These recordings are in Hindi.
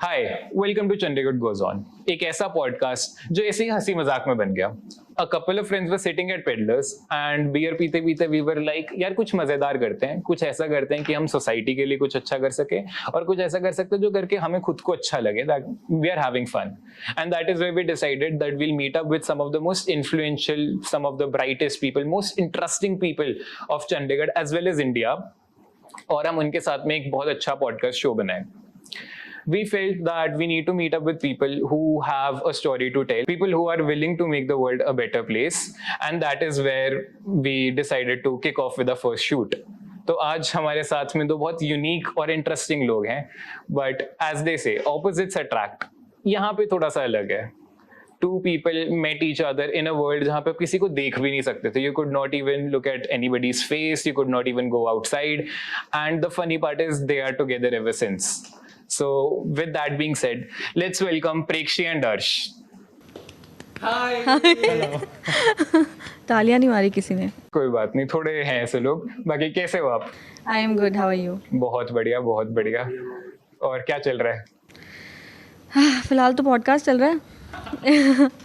Hi, welcome to Chandigarh goes on, एक ऐसा पॉडकास्ट जो ऐसे ही हंसी मजाक में बन गया। A couple of friends were sitting at Peddlers and beer पीते पीते वी वर लाइक यार कुछ मजेदार करते हैं, कुछ ऐसा करते हैं कि हम सोसाइटी के लिए कुछ अच्छा कर सके और कुछ ऐसा कर सकते हैं जो करके हमें खुद को अच्छा लगे, that we are having fun. And that is where we decided that we'll meet up with some of the most influential, some of the brightest people, most interesting people of Chandigarh as well as India, और हम उनके साथ में एक बहुत अच्छा पॉडकास्ट शो बनाए। We felt that we need to meet up with people who have a story to tell, people who are willing to make the world a better place, and that is where we decided to kick off with the first shoot. तो आज हमारे साथ में दो बहुत यूनिक और इंटरेस्टिंग लोग हैं, बट एज दे से ऑपोजिट्स अट्रैक्ट। यहाँ पे थोड़ा सा अलग है। Two people met each other in a world जहाँ पे आप किसी को देख भी नहीं सकते थे. You could not even look at anybody's face. You could not even go outside. And the funny part is they are together ever since. So with that being said, let's welcome Prekshi and Darsh. Hi. Hello. तालियां नहीं मारी किसी ने। कोई बात नहीं, थोड़े हैं ऐसे लोग। बाकी कैसे हो आप? I am good, how are you? बहुत बढ़िया, बहुत बढ़िया। और क्या चल रहा है? फिलहाल तो पॉडकास्ट चल रहा है।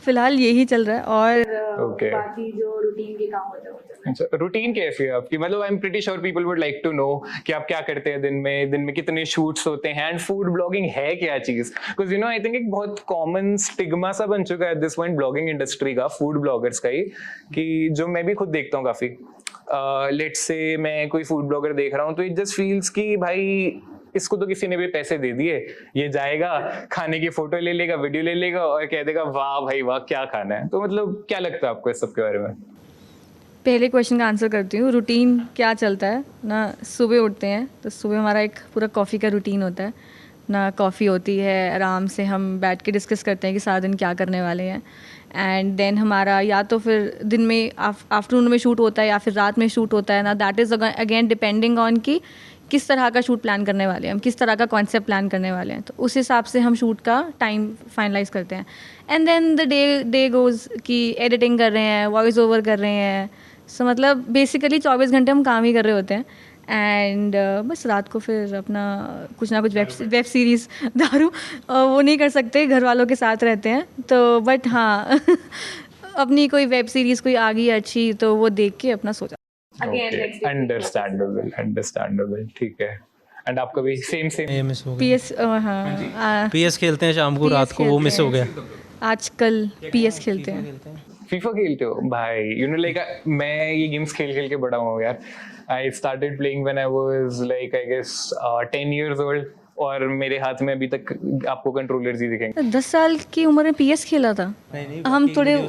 फिलहाल यही चल रहा है और Okay. बाकी जो रूटीन के काम होते हैं वो चल रहा है। अच्छा, रूटीन कैसी है आपकी? मतलब I am pretty sure people would like to know कि आप क्या करते हैं दिन में कितने शूट्स होते हैं, एंड फूड ब्लॉगिंग है क्या चीज? Because you know I think एक बहुत कॉमन स्टिग्मा सा बन चुका है at this point blogging industry का, फूड ब्लॉगर्स का ही, कि जो मैं भी खुद देखता हूँ काफी। लेट्स से मैं कोई फूड ब्लॉगर देख रहा हूँ तो इट जस्ट फील्स कि भाई इसको तो किसी ने भी पैसे दे दिए, ये जाएगा खाने की फोटो ले लेगा, वीडियो ले लेगा और कह देगा वाह भाई वाह क्या खाना है। तो मतलब क्या लगता है आपको इस सब के बारे में? पहले क्वेश्चन का आंसर करती हूँ। रूटीन क्या चलता है ना, सुबह उठते हैं तो सुबह हमारा एक पूरा कॉफ़ी का रूटीन होता है ना। कॉफ़ी होती है, आराम से हम बैठ के डिस्कस करते हैं कि सारा दिन क्या करने वाले हैं। एंड देन हमारा या तो फिर दिन में आफ्टरनून में शूट होता है या फिर रात में शूट होता है ना। That is again depending on कि किस तरह का शूट प्लान करने वाले हैं हम, किस तरह का कॉन्सेप्ट प्लान करने वाले हैं, तो उस हिसाब से हम शूट का टाइम फाइनलाइज करते हैं। And then the day goes कि एडिटिंग कर रहे हैं, वॉइस ओवर कर रहे हैं। सो मतलब बेसिकली 24 घंटे हम काम ही कर रहे होते हैं। एंड बस रात को फिर अपना कुछ ना कुछ वेब सीरीज़ दारू वो नहीं कर सकते, घर वालों के साथ रहते हैं तो, बट हाँ अपनी कोई वेब सीरीज़ कोई आ गई अच्छी तो वो देख के अपना सो जाते। अंडरस्टैंडेबल, ठीक है। एंड आपका भी सेम मिस हो गया। पीएस, हाँ पीएस खेलते हैं शाम को, रात को, वो मिस हो गया। आजकल पीएस खेलते हैं। फीफा खेलते हो भाई? यू नो लाइक मैं ये गेम्स खेल खेल के बड़ा हूँ यार। I started playing when I was like I guess 10 years old, और मेरे हाथ में अभी तक आपको कंट्रोलर्स ही दिखेंगे। 10 साल की उम्र में पीएस खेला था। नहीं, हम थोड़े वो हो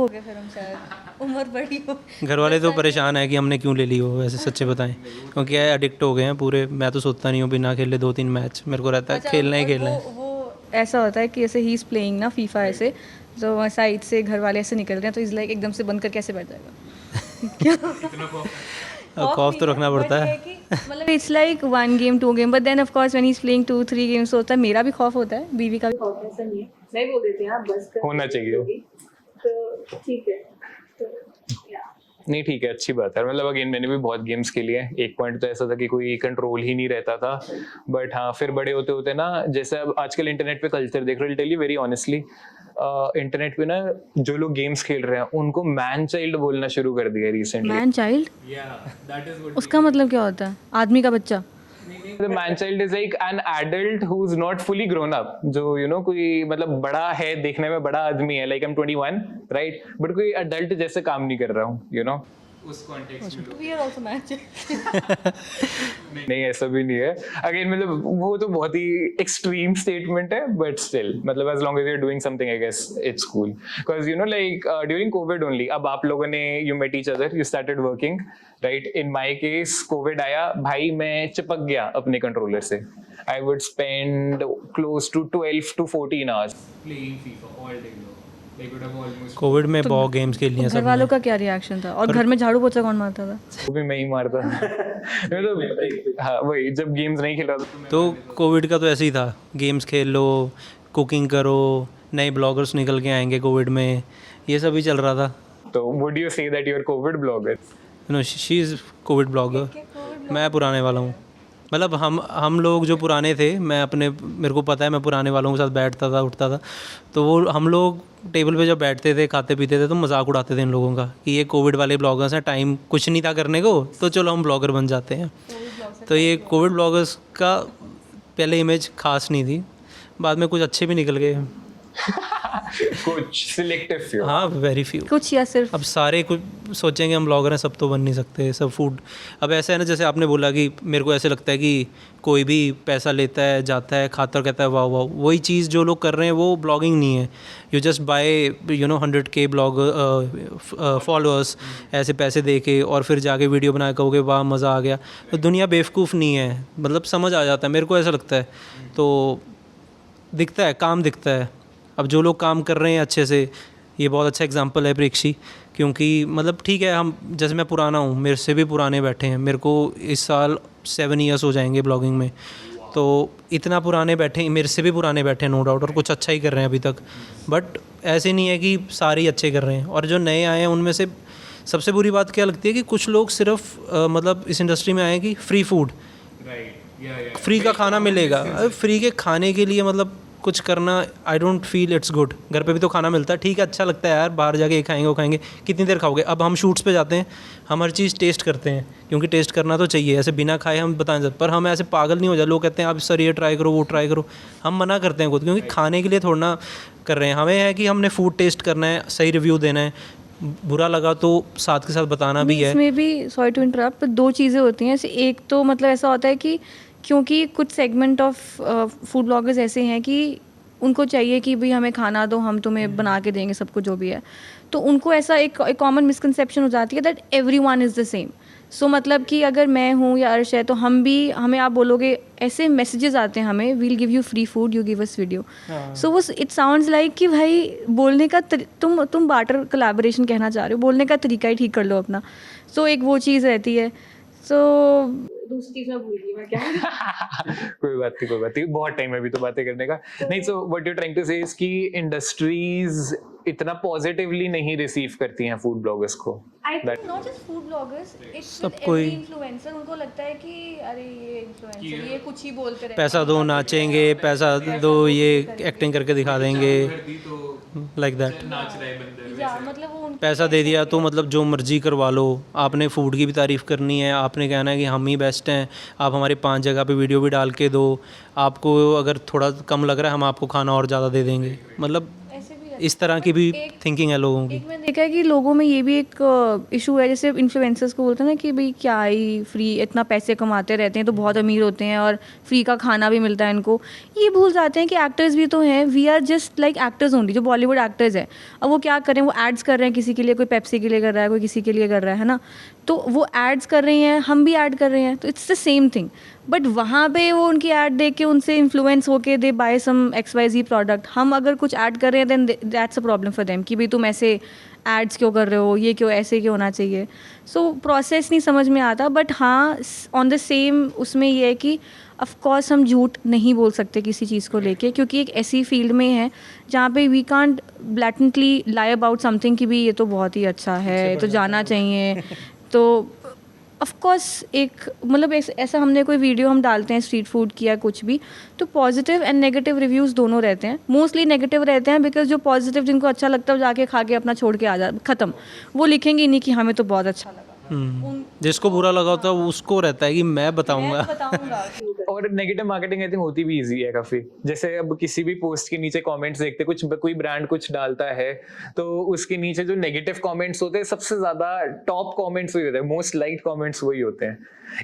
गए, फिर हम शायद उम्र बड़ी हो। घर वाले तो परेशान है कि हमने क्यों ले ली हो, वैसे सच्चे बताएं, क्योंकि एडिक्ट हो गए हैं पूरे। मैं तो सोचता नहीं हूँ बिना खेले 2-3 मैच, मेरे को रहता है खेलना ही खेलना है। वो ऐसा होता है कि ऐसे ही इज प्लेइंग ना फीफा, ऐसे तो साइड से घर वाले ऐसे निकल रहे हैं तो इज लाइक एकदम से बंद कर कैसे बैठ जाएगा। खौफ तो रखना पड़ता है। मतलब it's like 1 game 2 game, but then of course when he is playing 2-3 games होता है। मेरा भी खौफ होता है, बीवी का भी खौफ है, ऐसा नहीं है। नहीं बोल देते हैं आप बस कर होना चाहिए तो ठीक है। नहीं ठीक है, अच्छी बात है। मतलब अगेन मैंने भी बहुत गेम्स खेली है। एक पॉइंट तो ऐसा था कि कोई कंट्रोल ही नहीं रहता था, बट हाँ फिर बड़े होते होते ना, जैसे अब आजकल इंटरनेट पे कल्चर देख रहे हो, tell you very honestly, internet पे ना जो लोग गेम्स खेल रहे हैं उनको मैन चाइल्ड बोलना शुरू कर दिया रिसेंटली। मैन चाइल्ड, उसका मतलब क्या होता है? आदमी का बच्चा। The man child is like an adult who's not fully grown up, जो you know कोई मतलब बड़ा है, देखने में बड़ा आदमी है, like I'm 21 right, but कोई adult जैसे काम नहीं कर रहा हूँ, you know उस कॉन्टेक्स्ट में। We are also man child। नहीं ऐसा भी नहीं है। अगेन मतलब वो तो बहुत ही एक्सट्रीम स्टेटमेंट है, बट स्टिल मतलब as long as you're doing something I guess it's cool, because you know like during COVID only, अब आप लोगों ने you met each other, you started working right. In my case COVID आया भाई, मैं चिपक गया अपने कंट्रोलर से। I would spend close to 12 to 14 hours playing FIFA all day long. Covid में बहुत गेम्स खेल लिए घर सब। वालों का क्या रिएक्शन था? और घर में झाड़ू पोछा कौन मारता था? वो भी मैं ही मारता मतलब हाँ वही, जब गेम्स नहीं खेल रहा था तो कोविड का तो ऐसे ही था, गेम्स खेल लो, कुकिंग करो, नए ब्लॉगर्स निकल के आएंगे कोविड में, ये सब ही चल रहा था। तो would you say that you are COVID blogger? No, she is COVID blogger, मैं पुराने वाला हूँ। मतलब हम लोग जो पुराने थे, मेरे को पता है, मैं पुराने वालों के साथ बैठता था, उठता था, तो वो हम लोग टेबल पे जब बैठते थे, खाते पीते थे, तो मजाक उड़ाते थे इन लोगों का कि ये कोविड वाले ब्लॉगर्स हैं, टाइम कुछ नहीं था करने को, तो चलो हम ब्लॉगर बन जाते हैं। तो ये कोविड ब्लॉगर्स का पहले इमेज खास नहीं थी, बाद में कुछ अच्छे भी निकल गए। कुछ सिलेक्टिव फ्यू। हाँ, वेरी फ्यू। कुछ या सिर्फ अब सारे कुछ सोचेंगे हम ब्लॉगर हैं, सब तो बन नहीं सकते, सब फूड। अब ऐसा है ना, जैसे आपने बोला कि मेरे को ऐसे लगता है कि कोई भी पैसा लेता है, जाता है, खाता और कहता है वाह वाह, वही चीज़ जो लोग कर रहे हैं वो ब्लॉगिंग नहीं है। You just by 100K blog followers ऐसे पैसे दे के, और फिर जाके वीडियो बना के कहोगे वाह मज़ा आ गया। तो दुनिया बेवकूफ़ नहीं है, मतलब समझ आ जाता है, मेरे को ऐसा लगता है। तो दिखता है, काम दिखता है। अब जो लोग काम कर रहे हैं अच्छे से, ये बहुत अच्छा एग्जांपल है प्रेक्षी, क्योंकि मतलब ठीक है, हम जैसे मैं पुराना हूँ, मेरे से भी पुराने बैठे हैं, मेरे को इस साल 7 ईयर्स हो जाएंगे ब्लॉगिंग में, तो इतना पुराने बैठे, मेरे से भी पुराने बैठे हैं नो डाउट, और कुछ अच्छा ही कर रहे हैं अभी तक। बट ऐसे नहीं है कि सारे ही अच्छे कर रहे हैं, और जो नए आए हैं उनमें से सबसे बुरी बात क्या लगती है कि कुछ लोग सिर्फ मतलब इस इंडस्ट्री में आए कि फ्री फूड, फ्री का खाना मिलेगा, फ्री के खाने के लिए मतलब कुछ करना, I don't feel it's good. घर पे भी तो खाना मिलता है, ठीक है, अच्छा लगता है यार, बाहर जाके ये खाएंगे वो खाएंगे, कितनी देर खाओगे। अब हम शूट्स पे जाते हैं, हम हर चीज़ टेस्ट करते हैं, क्योंकि टेस्ट करना तो चाहिए, ऐसे बिना खाए हम बता नहीं सकते। पर हम ऐसे पागल नहीं हो जाए, लोग कहते हैं आप सर ये ट्राई करो, वो ट्राई करो, हम मना करते हैं खुद, क्योंकि खाने के लिए थोड़ा ना कर रहे हैं। हमें है कि हमने फूड टेस्ट करना है, सही रिव्यू देना है, बुरा लगा तो साथ के साथ बताना भी है। इसमें भी सॉरी टू इंटरप्ट, दो चीज़ें होती हैं। एक तो मतलब ऐसा होता है कि क्योंकि कुछ सेगमेंट ऑफ फूड ब्लॉगर्स ऐसे हैं कि उनको चाहिए कि भाई हमें खाना दो, हम तुम्हें बना के देंगे सब कुछ जो भी है, तो उनको ऐसा एक कॉमन मिसकंसेप्शन हो जाती है that everyone is the same. So मतलब कि अगर मैं हूँ या अर्श है, तो हमें आप बोलोगे, ऐसे मैसेजेस आते हैं हमें, we'll give you free food, you give us video. So वो इट साउंड्स लाइक कि भाई बोलने का तुम बार्टर कोलैबोरेशन कहना चाह रहे हो, बोलने का तरीका ही ठीक कर लो अपना। सो एक वो चीज़ रहती है। सो दूसरी चीज़ मैं भूल गई, मैं क्या कोई बात नहीं, बहुत टाइम है अभी तो बातें करने का। नहीं, so what you trying to say is कि इंडस्ट्रीज इतना पॉजिटिवली नहीं रिसीव करती हैं फूड ब्लॉगर्स को। I think not just food bloggers, it's सब with कोई every influencer। उनको लगता है कि अरे ये इन्फ्लुएंसर ये कुछ ही बोलते रहते पैसा दो नाचेंगे, पैसा दो ये एक्टिंग करके दिखा देंगे, लाइक दैट। या मतलब वो पैसा दे दिया तो मतलब जो मर्जी करवा लो, आपने फूड की भी तारीफ़ करनी है, आपने कहना है कि हम ही बेस्ट हैं, आप हमारे 5 जगह पे वीडियो भी डाल के दो, आपको अगर थोड़ा कम लग रहा है हम आपको खाना और ज़्यादा दे देंगे। मतलब ऐसे भी इस तरह की भी थिंकिंग है लोगों की। एक मैंने देखा है कि लोगों में ये भी एक इशू है, जैसे इन्फ्लुएंसर्स को बोलते हैं ना कि भाई क्या ही फ्री, इतना पैसे कमाते रहते हैं तो बहुत अमीर होते हैं और फ्री का खाना भी मिलता है इनको। ये भूल जाते हैं कि एक्टर्स भी तो हैं, we are just like actors only, जो बॉलीवुड एक्टर्स हैं। अब वो क्या कर रहे हैं, वो एड्स कर रहे हैं, किसी के लिए, कोई पेप्सी के लिए कर रहा है, कोई किसी के लिए कर रहा है ना, तो वो एड्स कर रहे हैं, हम भी ऐड कर रहे हैं, तो it's the same thing. But वहाँ पे वो उनकी ऐड देख के उनसे इन्फ्लुएंस होके they buy some XYZ product. हम अगर कुछ ऐड कर रहे हैं then that's a problem for them कि भाई तुम ऐसे एड्स क्यों कर रहे हो, ये क्यों, ऐसे क्यों होना चाहिए। सो प्रोसेस नहीं समझ में आता। बट हाँ, ऑन द सेम उसमें ये है कि ऑफ कोर्स हम झूठ नहीं बोल सकते किसी चीज़ को लेके, क्योंकि एक ऐसी फील्ड में है जहाँ पे we can't blatantly lie about something कि भी ये तो बहुत ही अच्छा है, ये तो जाना चाहिए। तो ऑफ कोर्स एक मतलब ऐसा हमने कोई वीडियो हम डालते हैं स्ट्रीट फूड की या कुछ भी, तो पॉजिटिव एंड नेगेटिव रिव्यूज़ दोनों रहते हैं। मोस्टली नेगेटिव रहते हैं, बिकॉज जो पॉजिटिव जिनको अच्छा लगता है वो जाके खा के अपना छोड़ के आ जा, ख़त्म। वो लिखेंगे नहीं कि हमें तो बहुत अच्छा लगा। जिसको बुरा लगा होता है उसको रहता है कि मैं बताऊंगा। और नेगेटिव मार्केटिंग आई थिंक होती भी इजी है काफी। जैसे अब किसी भी पोस्ट के नीचे कमेंट्स देखते, कुछ कोई ब्रांड कुछ डालता है तो उसके नीचे जो नेगेटिव कमेंट्स होते हैं, सबसे ज्यादा टॉप कमेंट्स वही होते हैं, मोस्ट लाइक्ड कमेंट्स वही होते हैं।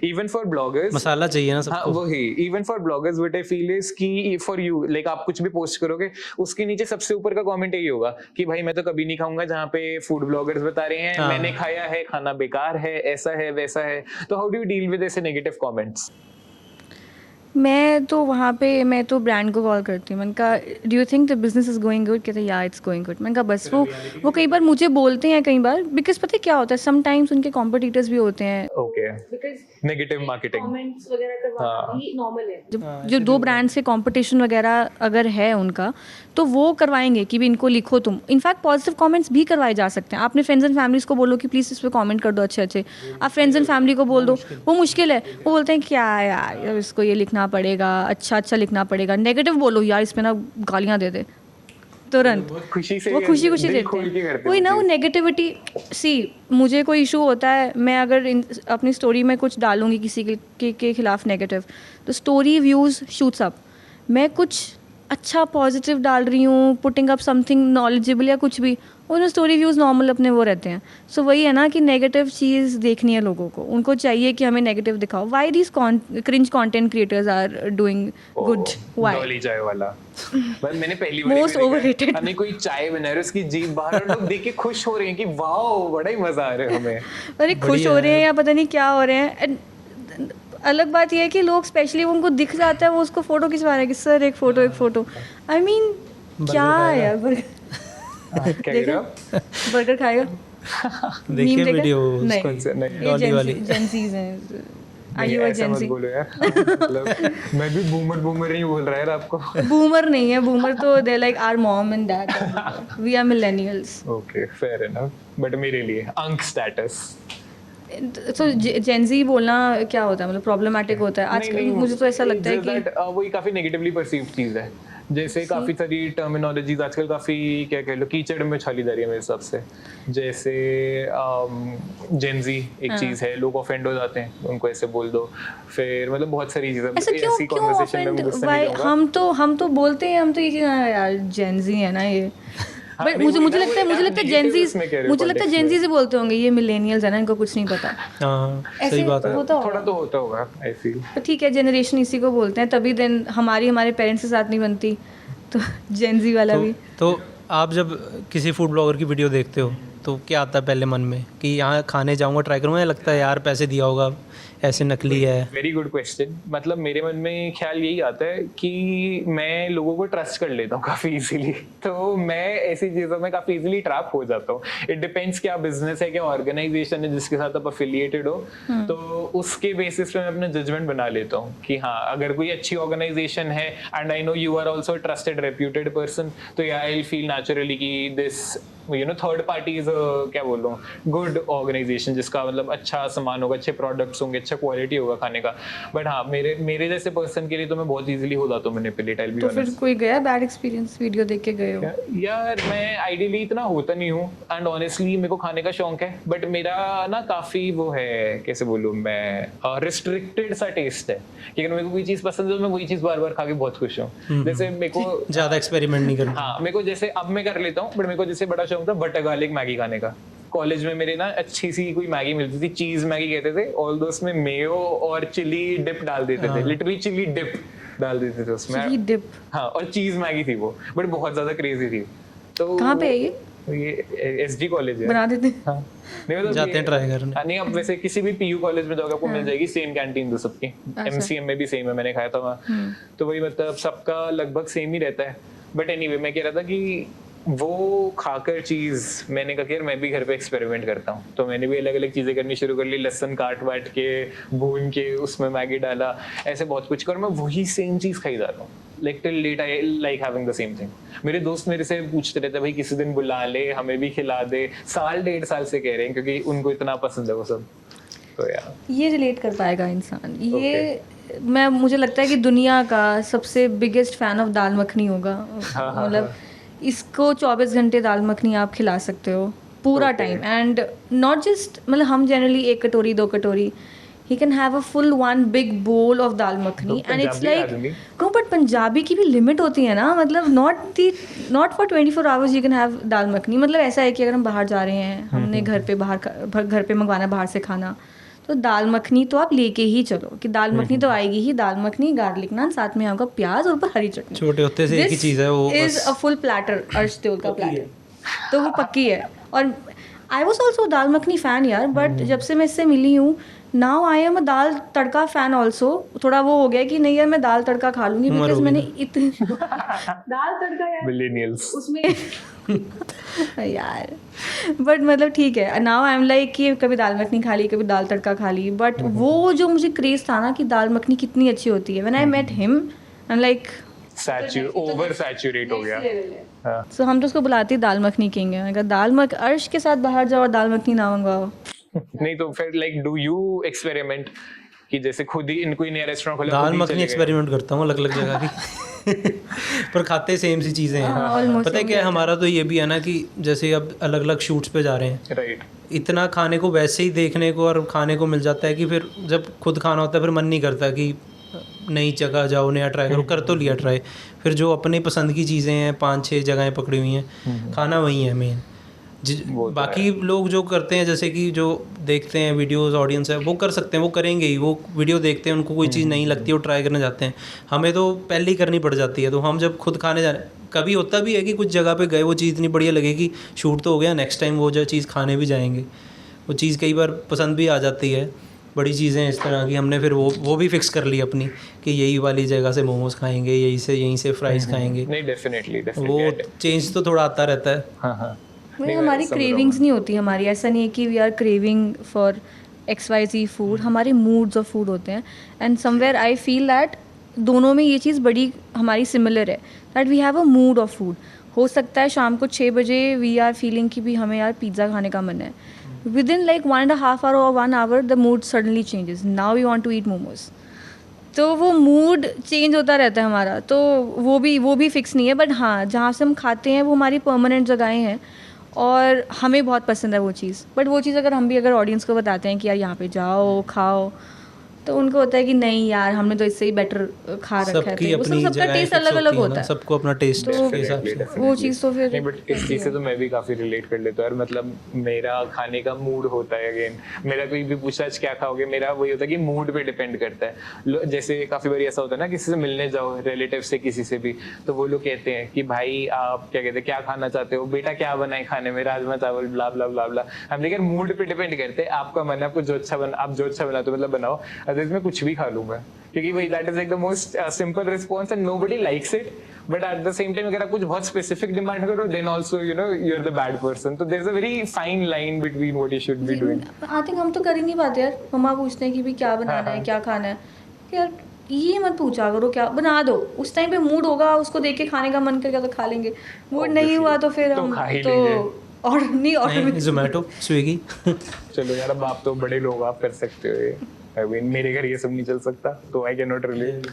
इवन फॉर ब्लॉगर्स मसाला चाहिए ना सबको। वही, even for bloggers what I feel is कि फॉर यू, लाइक आप कुछ भी पोस्ट करोगे उसके नीचे सबसे ऊपर का कमेंट यही होगा कि भाई मैं तो कभी नहीं खाऊंगा जहाँ पे फूड ब्लॉगर्स बता रहे हैं, मैंने खाया है, खाना बेकार है, ऐसा है वैसा है। तो how do you deal with ऐसे नेगेटिव कमेंट्स? मैं तो वहाँ पे मैं तो ब्रांड को कॉल करती हूँ। मैंने कहा do you think the business is going good? कहते हैं या इट्स गोइंग गुड। मैंने कहा बस वो कई बार मुझे बोलते हैं, कई बार बिकॉज पता है क्या होता है, समटाइम्स उनके कॉम्पिटिटर्स भी होते हैं। Okay, negative marketing. कमेंट्स वगैरह करवाना हाँ। भी नॉर्मल है। जो दो ब्रांड्स के कंपटीशन वगैरह अगर है उनका, तो वो करवाएंगे कि भी इनको लिखो तुम। इनफैक्ट पॉजिटिव कमेंट्स भी करवाए जा सकते हैं। आपने फ्रेंड्स एंड फैमिलीज को बोलो कि प्लीज़ इस पर कमेंट कर दो अच्छे अच्छे। आप फ्रेंड्स एंड फैमिली को बोल दो, वो मुश्किल है। वो बोलते हैं क्या यार इसको ये लिखना पड़ेगा, अच्छा लिखना पड़ेगा। नेगेटिव बोलो यार इसमें ना गालियाँ दे दे तुरंत, खुशी से वो खुशी खुशी दिल देते खोल के हैं। करते वही हैं ना, वो चीज़। नेगेटिविटी। सी मुझे कोई इशू होता है, मैं अगर अपनी स्टोरी में कुछ डालूंगी किसी के खिलाफ नेगेटिव, तो स्टोरी व्यूज़ शूट्स अप। मैं कुछ अच्छा पॉजिटिव डाल रही हूँ, पुटिंग अप समथिंग नॉलेजेबल या कुछ भी, उन्हें स्टोरी व्यूज़ नॉर्मल अपने वो रहते हैं। सो वही है ना कि नेगेटिव चीज़ देखनी है लोगों को, उनको चाहिए कि हमें नेगेटिव दिखाओ। Why these cringe content creators are doing good, why? Dolly Chaiwala मैंने पहली बार Most overrated. हमें कोई चाय बना रहा है, उसकी जीभ बाहर और लोग देख के खुश हो रहे हैं कि वाओ बड़ा ही मजा आ रहा है हमें। अरे खुश हो रहे हैं या पता नहीं क्या हो रहे हैं। अलग बात यह है कि लोग स्पेशली उनको दिख जाता है, वो उसको फोटो खिंचवा रहे हैं कि सर एक फोटो। आई मीन क्या है यार, क्या कह रहे हो आप? बर्गर खाएगा? देखिए Meme देखा? वीडियो नहीं, कौन सा? नहीं। ये डॉली वाली। जेंसीज हैं। आर नहीं, यू अ ऐसा मत जेंसी? बोलो यार। मतलब मैं भी बूमर नहीं बोल रहा है आपको। बूमर नहीं है, बूमर तो they like our mom and dad. We are millennials. Okay fair enough, but मेरे लिए अंक स्टेटस तो जेंजी बोलना क्या होता है, मतलब प्रॉब्लमेटिक होता है आजकल? मुझे तो ऐसा लगता है कि वही काफी नेगेटिवली परसीव चीज है। जैसे काफी सारी टर्मिनोलॉजीज आजकल काफी क्या कह लो कीचड़ में छाली जा रही है मेरे हिसाब से। जैसे जेंजी एक चीज है, लोग ऑफेंड हो जाते हैं उनको ऐसे बोल दो। फिर मतलब बहुत सारी चीजें ऐसा क्यों ऐसी कॉन्वर्सेशन में ऑफेंड? गुस्सा नहीं वाई? करूंगा। हम तो बोलते हैं, हम तो ये चीज़ यार जेंजी है ना ये। बट नहीं, मुझे वही मुझे ना, लगता है वही मुझे आप लगता है negative जेंजीज उसमें कह रहे हो मुझे लगता है context में। जेंजी से बोलते होंगे ये मिलेनियल्स है ना, इनको कुछ नहीं पता। हाँ ऐसे सही बात है। होता होगा। थोड़ा तो होता होगा आई फील। पर ठीक है, जनरेशन इसी को बोलते हैं, तभी देन हमारे पेरेंट्स के साथ नहीं बनती, तो जेंजी वाला भी। तो आप जब किसी फूड ब्लॉगर की वीडियो देखते हो तो क्या आता है पहले मन में कि यहाँ खाने जाऊँगा, ट्राई करूँगा, या लगता है यार पैसे दिया होगा, ऐसे नकली है? Very good question. मतलब मेरे मन में ख्याल यही आता है कि मैं लोगों को ट्रस्ट कर लेता हूँ काफी इजीली, तो मैं ऐसी चीजों में काफी इजीली ट्रैप हो जाता हूँ। इट डिपेंड्स क्या बिजनेस है, क्या ऑर्गेनाइजेशन है जिसके साथ आप अफिलिएटेड हो, तो उसके बेसिस पे मैं अपना जजमेंट बना लेता हूँ कि हाँ अगर कोई अच्छी ऑर्गेनाइजेशन है and I know you are also trusted reputed person, तो या आई फील नेचुरली कि दिस थर्ड पार्टी इज क्या बोल रहा हूँ गुड ऑर्गेनाइजेशन जिसका मतलब अच्छा सामान होगा, अच्छे प्रोडक्ट्स होंगे, अच्छा क्वालिटी होगा खाने का। बट हाँ मेरे जैसे पर्सन के लिए तो मैं बहुत इजीली हो जाता हूँ मैनिपुलेट, आई बी तो फिर कोई गया बैड एक्सपीरियंस वीडियो देख के गए हो? यार मैं आइडियली इतना होता नहीं हूँ एंड ऑनेस्टली मेरे को खाने का शौक है, बट मेरा ना काफी वो है, कैसे बोलूँ मैं, रिस्ट्रिक्टेड सा टेस्ट है कि अगर मेरे को कोई चीज पसंद है तो मैं वही चीज बार बार खा के बहुत खुश हूँ। जैसे मेरे को ज़्यादा एक्सपेरिमेंट नहीं करना। हाँ मेरे को जैसे अब मैं कर लेता हूँ, बट मेरे को जैसे बड़ा शौक था बटर गार्लिक मैगी खाने का। कॉलेज में मेरे ना अच्छी सी कोई मैगी मिलती थी, चीज मैगी कहते थे, ऑल दो उसमें मेयो और चिली डिप डाल देते थे, लिटरली चिली डिप डाल देते थे उसमें। Chilli dip? हाँ, और चीज मैगी थी वो, बट बहुत ज्यादा क्रेजी थी। तो कहाँ पे है ये? ये एसडी कॉलेज है। बना देते हैं? हाँ नहीं मतलब जाते हैं ट्राई करने। हाँ, नहीं अब वैसे किसी भी पीयू कॉलेज में जाओगे आपको मिल जाएगी सेम कैंटीन तो सबकी। एमसीएम में भी सेम है, मैंने खाया था वहाँ। तो वही मतलब सबका लगभग सेम ही रहता है। बट एनीवे मैं कह रहा था कि वो खाकर चीज मैंने कहा कि यार मैं भी घर पे एक्सपेरिमेंट करता हूँ, तो मैंने भी अलग अलग चीजें करनी शुरू कर ली, लहसुन काट वाट के भून के उसमें मैगी डाला, ऐसे बहुत कुछ कर, मैं वही सेम चीज खाई जा रहा हूँ। Like till late I like having the same thing. मेरे दोस्त मेरे से पूछते रहते भाई किसी दिन बुला ले, हमें भी खिला दे, साल 1.5 साल से कह रहे हैं क्योंकि उनको इतना पसंद है वो सब। तो यार ये रिलेट कर पाएगा इंसान ये। मैं मुझे लगता है कि दुनिया का सबसे बिगेस्ट फैन ऑफ दाल मखनी होगा। मतलब इसको 24 घंटे दाल मखनी आप खिला सकते हो पूरा टाइम, एंड नॉट जस्ट मतलब हम जनरली 1 कटोरी 2 कटोरी, he can have a full one big bowl of dal makhani and it's like no, but Punjabi की भी लिमिट होती है ना, मतलब not for 24 hours you can have दाल मखनी। मतलब ऐसा है कि अगर हम बाहर जा रहे हैं, हमने घर पे मंगवाना है बाहर से खाना, तो दाल मखनी तो आप लेके ही चलो कि दाल मखनी तो आएगी ही, दाल मखनी, गार्लिक नान, साथ में होगा प्याज और ऊपर हरी चटनी। छोटे होते से एक ही चीज़ है वो, इज अ फुल प्लेटर, अर्श तेल का प्लेटर, तो वो पक्की है। और I was also dal makhani fan यार, बट जब से मैं इससे मिली हूँ now I am a dal tadka fan also. थोड़ा वो हो गया कि नहीं यार मैं दाल तड़का खा लूँगी उम्र बिकॉज होगी मैंने ना। दाल तड़का यार मिलेनियल्स. उसमें यार बट मतलब ठीक है. नाउ आई एम लाइक कि कभी दाल मखनी खा ली, कभी दाल तड़का खा ली. बट वो जो मुझे क्रेज था ना कि दाल मखनी कितनी अच्छी होती है, when I met him I am like over saturate हो गया. हाँ. सो हम तो उसको बुलाते ही दाल मखनी किंग है. अगर दाल मख अर्श के साथ बाहर जाओ और दाल मखनी ना मंगवाओ. नहीं तो फिर लाइक डू यू एक्सपेरिमेंट कि जैसे खुद ही इनको ही नया रेस्टोरेंट खोला, दाल खुद ही मखनी चले गए? एक्सपेरिमेंट करता हूँ अलग अलग जगह की पर खाते सेम सी चीज़ें हैं. almost पता है क्या है, हमारा तो ये भी है ना कि जैसे अब अलग अलग शूट्स पे जा रहे हैं, राइट. इतना खाने को वैसे ही देखने को और खाने को मिल जाता है कि फिर जब खुद खाना होता है फिर मन नहीं करता कि नई जगह जाओ, नया ट्राई करो. कर तो लिया ट्राई, फिर जो अपनी पसंद की चीज़ें हैं 5-6 जगहें पकड़ी हुई हैं, खाना वही है मेन. वो तो बाकी लोग जो करते हैं जैसे कि जो देखते हैं वीडियोस, ऑडियंस है वो कर सकते हैं, वो करेंगे ही. वो वीडियो देखते हैं, उनको कोई चीज़ नहीं लगती, वो ट्राई करने जाते हैं. हमें तो पहले ही करनी पड़ जाती है. तो हम जब खुद खाने जा रहे हैं, कभी होता भी है कि कुछ जगह पे गए, वो चीज़ इतनी बढ़िया लगेगी, शूट तो हो गया, नेक्स्ट टाइम वो जो चीज़ खाने भी जाएंगे. वो चीज़ कई बार पसंद भी आ जाती है. बड़ी चीज़ें इस तरह की हमने फिर वो भी फिक्स कर ली अपनी कि यही वाली जगह से मोमोज खाएंगे, यहीं से फ्राइज़ खाएंगे. नहीं डेफिनेटली वो चेंज तो थोड़ा आता रहता है. हाँ हाँ. वही हमारी क्रेविंग्स नहीं होती. हमारी ऐसा नहीं है कि we are craving for XYZ food. हमारे मूड्स ऑफ फूड होते हैं. And somewhere I feel that दोनों में ये चीज़ बड़ी हमारी सिमिलर है, that we have a mood of food. हो सकता है शाम को 6 बजे वी आर फीलिंग कि भी हमें यार पिज़्ज़ा खाने का मन है. विद इन लाइक 1.5 hour और 1 hour the mood suddenly changes. Now we want to eat momos. तो वो मूड चेंज होता रहता है हमारा. तो वो भी फिक्स नहीं है. बट हाँ, जहाँ से हम खाते हैं वो हमारी परमानेंट जगहें हैं और हमें बहुत पसंद है वो चीज़. बट वो चीज़ अगर ऑडियंस को बताते हैं कि यार यहाँ पे जाओ खाओ, तो उनको होता है कि नहीं यार हमने तो इससे ही बेटर खा रखा है. सबकी तो अपनी उसमें सबका जगह टेस्ट अलग अलग होता है. सबको अपना टेस्ट तो के हिसाब से. वो चीज़ तो फिर नहीं बट इस चीज़ से तो मैं भी काफ़ी रिलेट कर लेता हूँ यार. मतलब मेरा खाने का मूड होता है. अगेन मेरा कोई भी पूछा आज क्या खाओगे, मेरा वही होता है कि मूड पे डिपेंड करता है. जैसे काफ़ी बार ऐसा होता है ना, किसी से मिलने जाओ, रिलेटिव से किसी से भी, तो वो लोग कहते हैं कि भाई आप क्या कहते हैं, क्या खाना चाहते हो बेटा, क्या बनाए खाने में, राजमा चावल, ब्ला ब्ला ब्ला ब्ला. हम लेकिन मूड पे डिपेंड करते हैं. आपका मन है, आपको जो अच्छा आप जो अच्छा बनाते हो मतलब बनाओ, अदरवाइज मैं कुछ भी खा लूंगा. क्योंकि वही that is like the most simple response and nobody likes it. But at the same time अगर आप कुछ बहुत स्पेसिफिक डिमांड करो, then also you know you are the bad person. तो there is a very fine line between what you should be doing. I think हम तो कर ही नहीं पाते यार. मम्मा पूछते हैं कि भी क्या बनाना है, क्या खाना है. यार ये मत पूछा करो, क्या बना दो. उस टाइम पे मूड होगा, उसको देख के खाने का मन करेगा तो खा लेंगे. मूड नहीं हुआ तो फिर तो हम खा ही तो लेंगे. और नहीं ऑर्डर जोमेटो, स्विगी. चलो यार, अब आप तो बड़े लोग, आप कर सकते हो ये. आई मीन मेरे घर ये सब नहीं चल सकता, तो आई कैन नॉट रिलेट.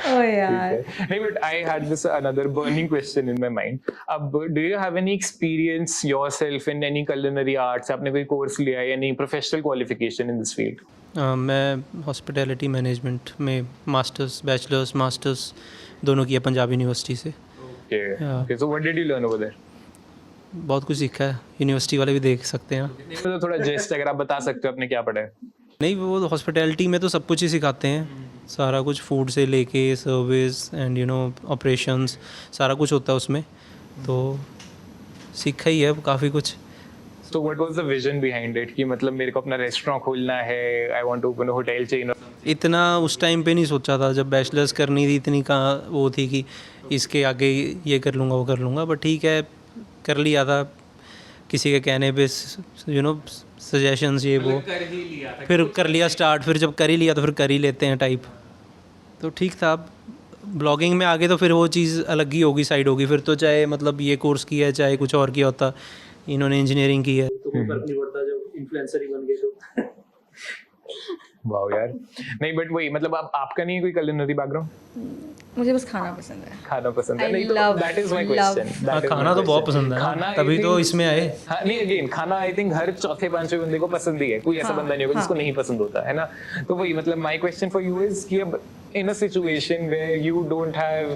ओ यार. नहीं but I had this another burning question in my mind. अब do you have any experience yourself in any culinary arts? आपने कोई कोर्स लिया है, any professional qualification in this field? मैं हॉस्पिटैलिटी मैनेजमेंट में मास्टर्स, बैचलर्स, मास्टर्स दोनों किया पंजाब यूनिवर्सिटी से. Okay, so what did you learn over there? बहुत कुछ सीखा है. यूनिवर्सिटी वाले भी देख सकते हैं. तो थोड़ा जस्ट अगर आप बता सकते हो आपने क्या पढ़ा है. नहीं, वो हॉस्पिटैलिटी में तो सब कुछ ही सिखाते हैं. सारा कुछ, फूड से लेके service and you no operations, सारा कुछ होता है उसमें. तो सीखा ही है काफ़ी कुछ. So what was the vision behind it? कि मतलब मेरे को अपना रेस्टोरेंट खोलना है, I want to open a hotel chain. इतना उस टाइम पे नहीं सोचा था. जब बैचलर्स करनी थी इतनी कहाँ वो थी कि इसके आगे ये कर लूँगा वो कर लूँगा. बट ठीक है, कर लिया था किसी के कहने पे, यू नो सजेशंस ये वो, फिर कर लिया स्टार्ट. फिर जब कर ही लिया तो फिर कर ही लेते हैं टाइप. तो ठीक था. ब्लॉगिंग में आगे तो फिर वो चीज़ अलग ही होगी, साइड होगी. फिर तो चाहे मतलब ये कोर्स किया है, चाहे कुछ और किया होता, इन्होंने इंजीनियरिंग की है तो कोई फर्क नहीं पड़ता जब इन्फ्लुएंसर ही बन गए तो. वाओ यार. नहीं बट वही मतलब आपका नहीं है कोई culinary background? मुझे बस खाना पसंद है. खाना पसंद है. I नहीं तो love- that is my love. question. हाँ, खाना तो बहुत पसंद है खाना ना, I तभी तो think- इसमें आए. हाँ, नहीं अगेन खाना आई थिंक हर चौथे पांचवें बंदे को पसंद ही है. कोई ऐसा बंदा नहीं होगा जिसको नहीं पसंद होता है ना. तो वही मतलब my question for you is कि अब in a situation where you don't have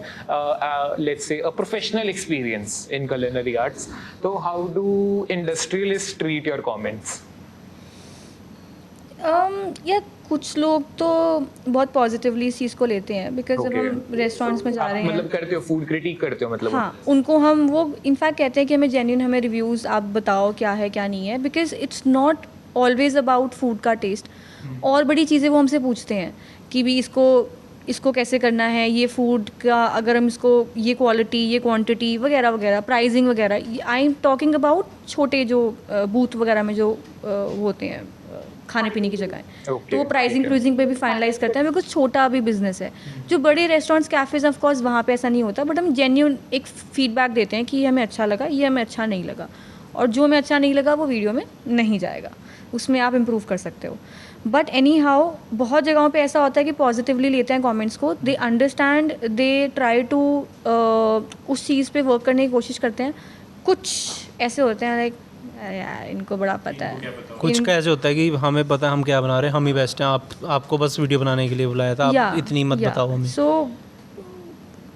let's say a professional experience in culinary arts, so how do industrialists treat your comments? या कुछ लोग तो बहुत पॉजिटिवली इस चीज़ को लेते हैं. बिकॉज जब Okay. हम रेस्टोरेंट्स में जा आप रहे हैं, मतलब करते हो फूड क्रिटिक करते हो मतलब? हाँ, उनको हम वो इनफैक्ट कहते हैं कि हमें जेन्यून, हमें रिव्यूज़ आप बताओ क्या है क्या नहीं है. Because it's not always about food का टेस्ट। और बड़ी चीज़ें वो हमसे पूछते हैं कि भी इसको कैसे करना है, ये फूड का अगर हम इसको ये क्वालिटी, ये क्वांटिटी वगैरह वगैरह, प्राइसिंग वगैरह। आई एम टॉकिंग अबाउट छोटे जो बूथ वगैरह में जो होते हैं खाने पीने की जगह। Okay, तो वो प्राइसिंग ठीक है। क्रूजिंग पे भी फाइनलाइज करते हैं, बिकॉज छोटा भी बिजनेस है। जो बड़े रेस्टोरेंट्स कैफ़ेज ऑफ कोर्स वहाँ पे ऐसा नहीं होता, बट हम जेन्यून एक फीडबैक देते हैं कि ये हमें अच्छा लगा, ये हमें अच्छा नहीं लगा, और जो हमें अच्छा नहीं लगा वो वीडियो में नहीं जाएगा, उसमें आप इम्प्रूव कर सकते हो। बट एनी हाउ बहुत जगहों पे ऐसा होता है कि पॉजिटिवली लेते हैं कमेंट्स को, they understand, they try to उस चीज़ पे वर्क करने की कोशिश करते हैं। कुछ ऐसे होते हैं लाइक यार इनको बड़ा पता है, कुछ का ऐसे होता है कि हमें पता है हम क्या बना रहे हैं, हम ही बेस्ट हैं, आपको बस वीडियो बनाने के लिए बुलाया था, आप इतनी मत बताओ हमें। सो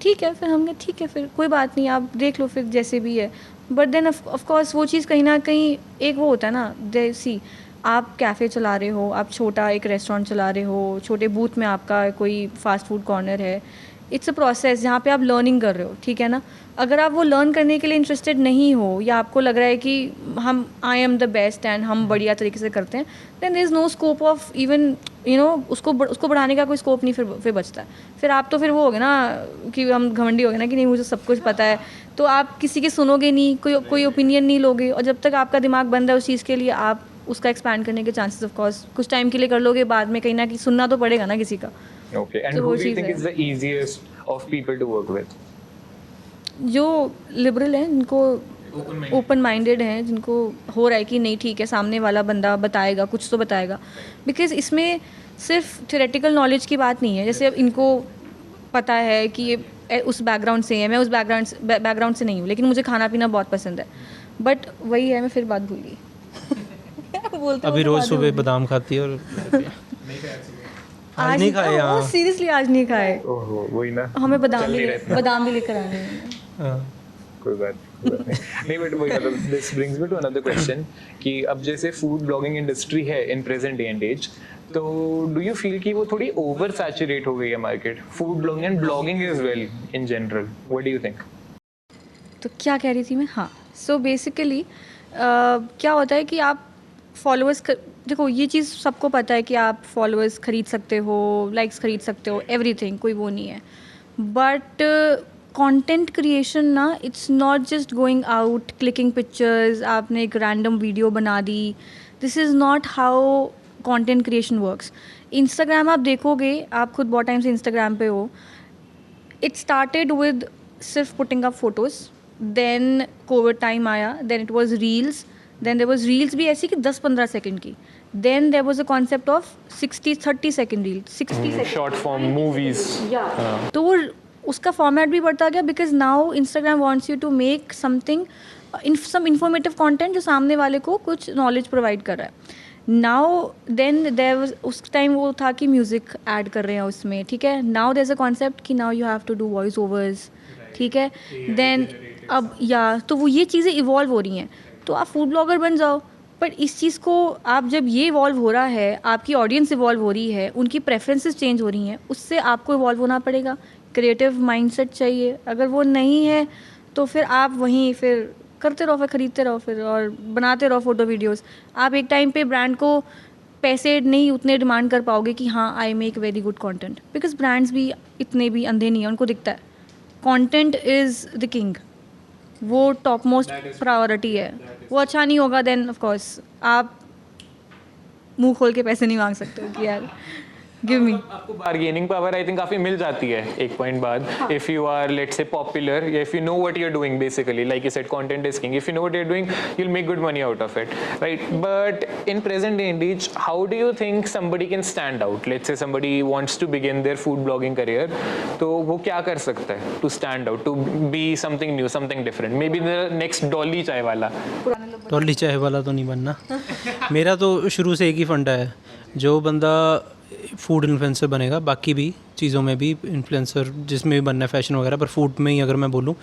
ठीक है, फिर हमने ठीक है, फिर कोई बात नहीं, आप देख लो फिर जैसे भी है। बट देन ऑफ कोर्स वो चीज़ कहीं ना कहीं एक वो होता है ना, सी आप कैफ़े चला रहे हो, आप छोटा एक रेस्टोरेंट चला रहे हो, छोटे बूथ में आपका कोई फास्ट फूड कॉर्नर है, इट्स अ प्रोसेस जहाँ पे आप लर्निंग कर रहे हो, ठीक है ना। अगर आप वो लर्न करने के लिए इंटरेस्टेड नहीं हो, या आपको लग रहा है कि हम I am the best and हम बढ़िया तरीके से करते हैं, then there is no scope of even उसको बढ़ाने का कोई स्कोप नहीं फिर बचता है। फिर आप तो फिर वो हो गए ना कि हम घमंडी हो गए ना कि नहीं मुझे सब कुछ पता है, तो आप किसी के सुनोगे नहीं, कोई ओपिनियन नहीं लोगे, और जब तक आपका दिमाग बंद है उस चीज़ के लिए, आप उसका एक्सपैंड करने के चांसेस ऑफ कोर्स कुछ टाइम के लिए कर लोगे, बाद में कहीं ना कहीं सुनना तो पड़ेगा ना किसी का। Okay, and तो who वो do you चीज़ think है। is the easiest of people to work with? जो लिबरल हैं, जिनको ओपन माइंडेड हैं, जिनको हो रहा है कि नहीं ठीक है सामने वाला बंदा बताएगा, कुछ तो बताएगा। बिकॉज इसमें सिर्फ थ्योरेटिकल नॉलेज की बात नहीं है। जैसे अब इनको पता है कि ये उस बैकग्राउंड से है, मैं उस बैकग्राउंड से नहीं हूँ, लेकिन मुझे खाना पीना बहुत पसंद है। बट वही है, मैं फिर बात भूल गई। अभी रोज़ सुबह बादाम खाती है और आज नहीं खाए यहाँ। सीरियसली आज नहीं खाए। ओहो, वही ना, हमें चल नहीं रहता। बादाम भी लेकर आने हैं। हाँ। कोई बात नहीं। नहीं, बट वही मतलब this brings me to another question कि अब जैसे फूड ब्लॉगिंग इंडस्ट्री है in present day and age, तो डू यू फील कि वो थोड़ी ओवर सैचुरेट हो गई है market, food blogging and blogging is well in general, what do you think? तो क्या कह रही थी मैं? हाँ, सो बेसिकली क्या होता है कि आप फॉलोअर्स देखो, ये चीज़ सबको पता है कि आप फॉलोअर्स खरीद सकते हो, लाइक्स खरीद सकते हो, एवरीथिंग, कोई वो नहीं है। बट कंटेंट क्रिएशन ना, it's not just going out clicking pictures, आपने एक रैंडम वीडियो बना दी। This is not how content creation works. Instagram आप देखोगे, आप खुद बहुत टाइम से इंस्टाग्राम पे हो, इट स्टार्टेड विद सिर्फ putting up photos, then covid time आया, then it was reels, then there was reels भी ऐसी कि 10-15 सेकेंड की, then there was a concept of 30 second reel, 60 second short form movies. तो वो उसका फॉर्मेट भी बढ़ता गया, because now Instagram wants you to make something, some informative content जो सामने वाले को कुछ नॉलेज प्रोवाइड कर रहा है। नाउ देन देयर वाज, उस टाइम वो था कि म्यूज़िक ऐड कर रहे हैं उसमें, ठीक है। Now there is a concept कि now you have to do voice overs, ठीक है। देन अब तो वो ये चीज़ें इवॉल्व हो रही हैं, तो आप फूड ब्लॉगर बन जाओ। बट इस चीज़ को आप जब ये इवॉल्व हो रहा है, आपकी ऑडियंस इवॉल्व हो रही है, उनकी प्रेफरेंसेस चेंज हो रही हैं, उससे आपको इवॉल्व होना पड़ेगा। क्रिएटिव माइंडसेट चाहिए, अगर वो नहीं है तो फिर आप वहीं फिर करते रहो, फिर खरीदते रहो, फिर और बनाते रहो फ़ोटो वीडियोस। आप एक टाइम पे ब्रांड को पैसे नहीं उतने डिमांड कर पाओगे कि हाँ I make very good content, because brands भी इतने भी अंधे नहीं हैं, उनको दिखता है कंटेंट इज़ द किंग, वो टॉप मोस्ट प्रायोरिटी है। वो अच्छा नहीं होगा देन ऑफ कोर्स आप मुंह खोल के पैसे नहीं मांग सकते हो कि यार गिव मी। आपको बार्गेनिंग पावर आई थिंक काफी मिल जाती है एक पॉइंट बाद, if you are let's say popular, या if you know what you are doing, basically like you said content is king, if you know what you are doing you will make good money out of it, right. But in present day and age, how do you think somebody can stand out? Let's say somebody wants to begin their food blogging career, तो वो क्या कर सकता है to stand out, to be something new, something different, maybe the next Dolly चाय वाला? टॉली चाय वाला तो नहीं बनना। मेरा तो शुरू से एक ही फंडा है, जो बंदा फूड इन्फ्लुएंसर बनेगा, बाकी भी चीज़ों में भी इन्फ्लुएंसर जिसमें भी बनना है, फैशन वगैरह, पर फूड में ही अगर मैं बोलूँ,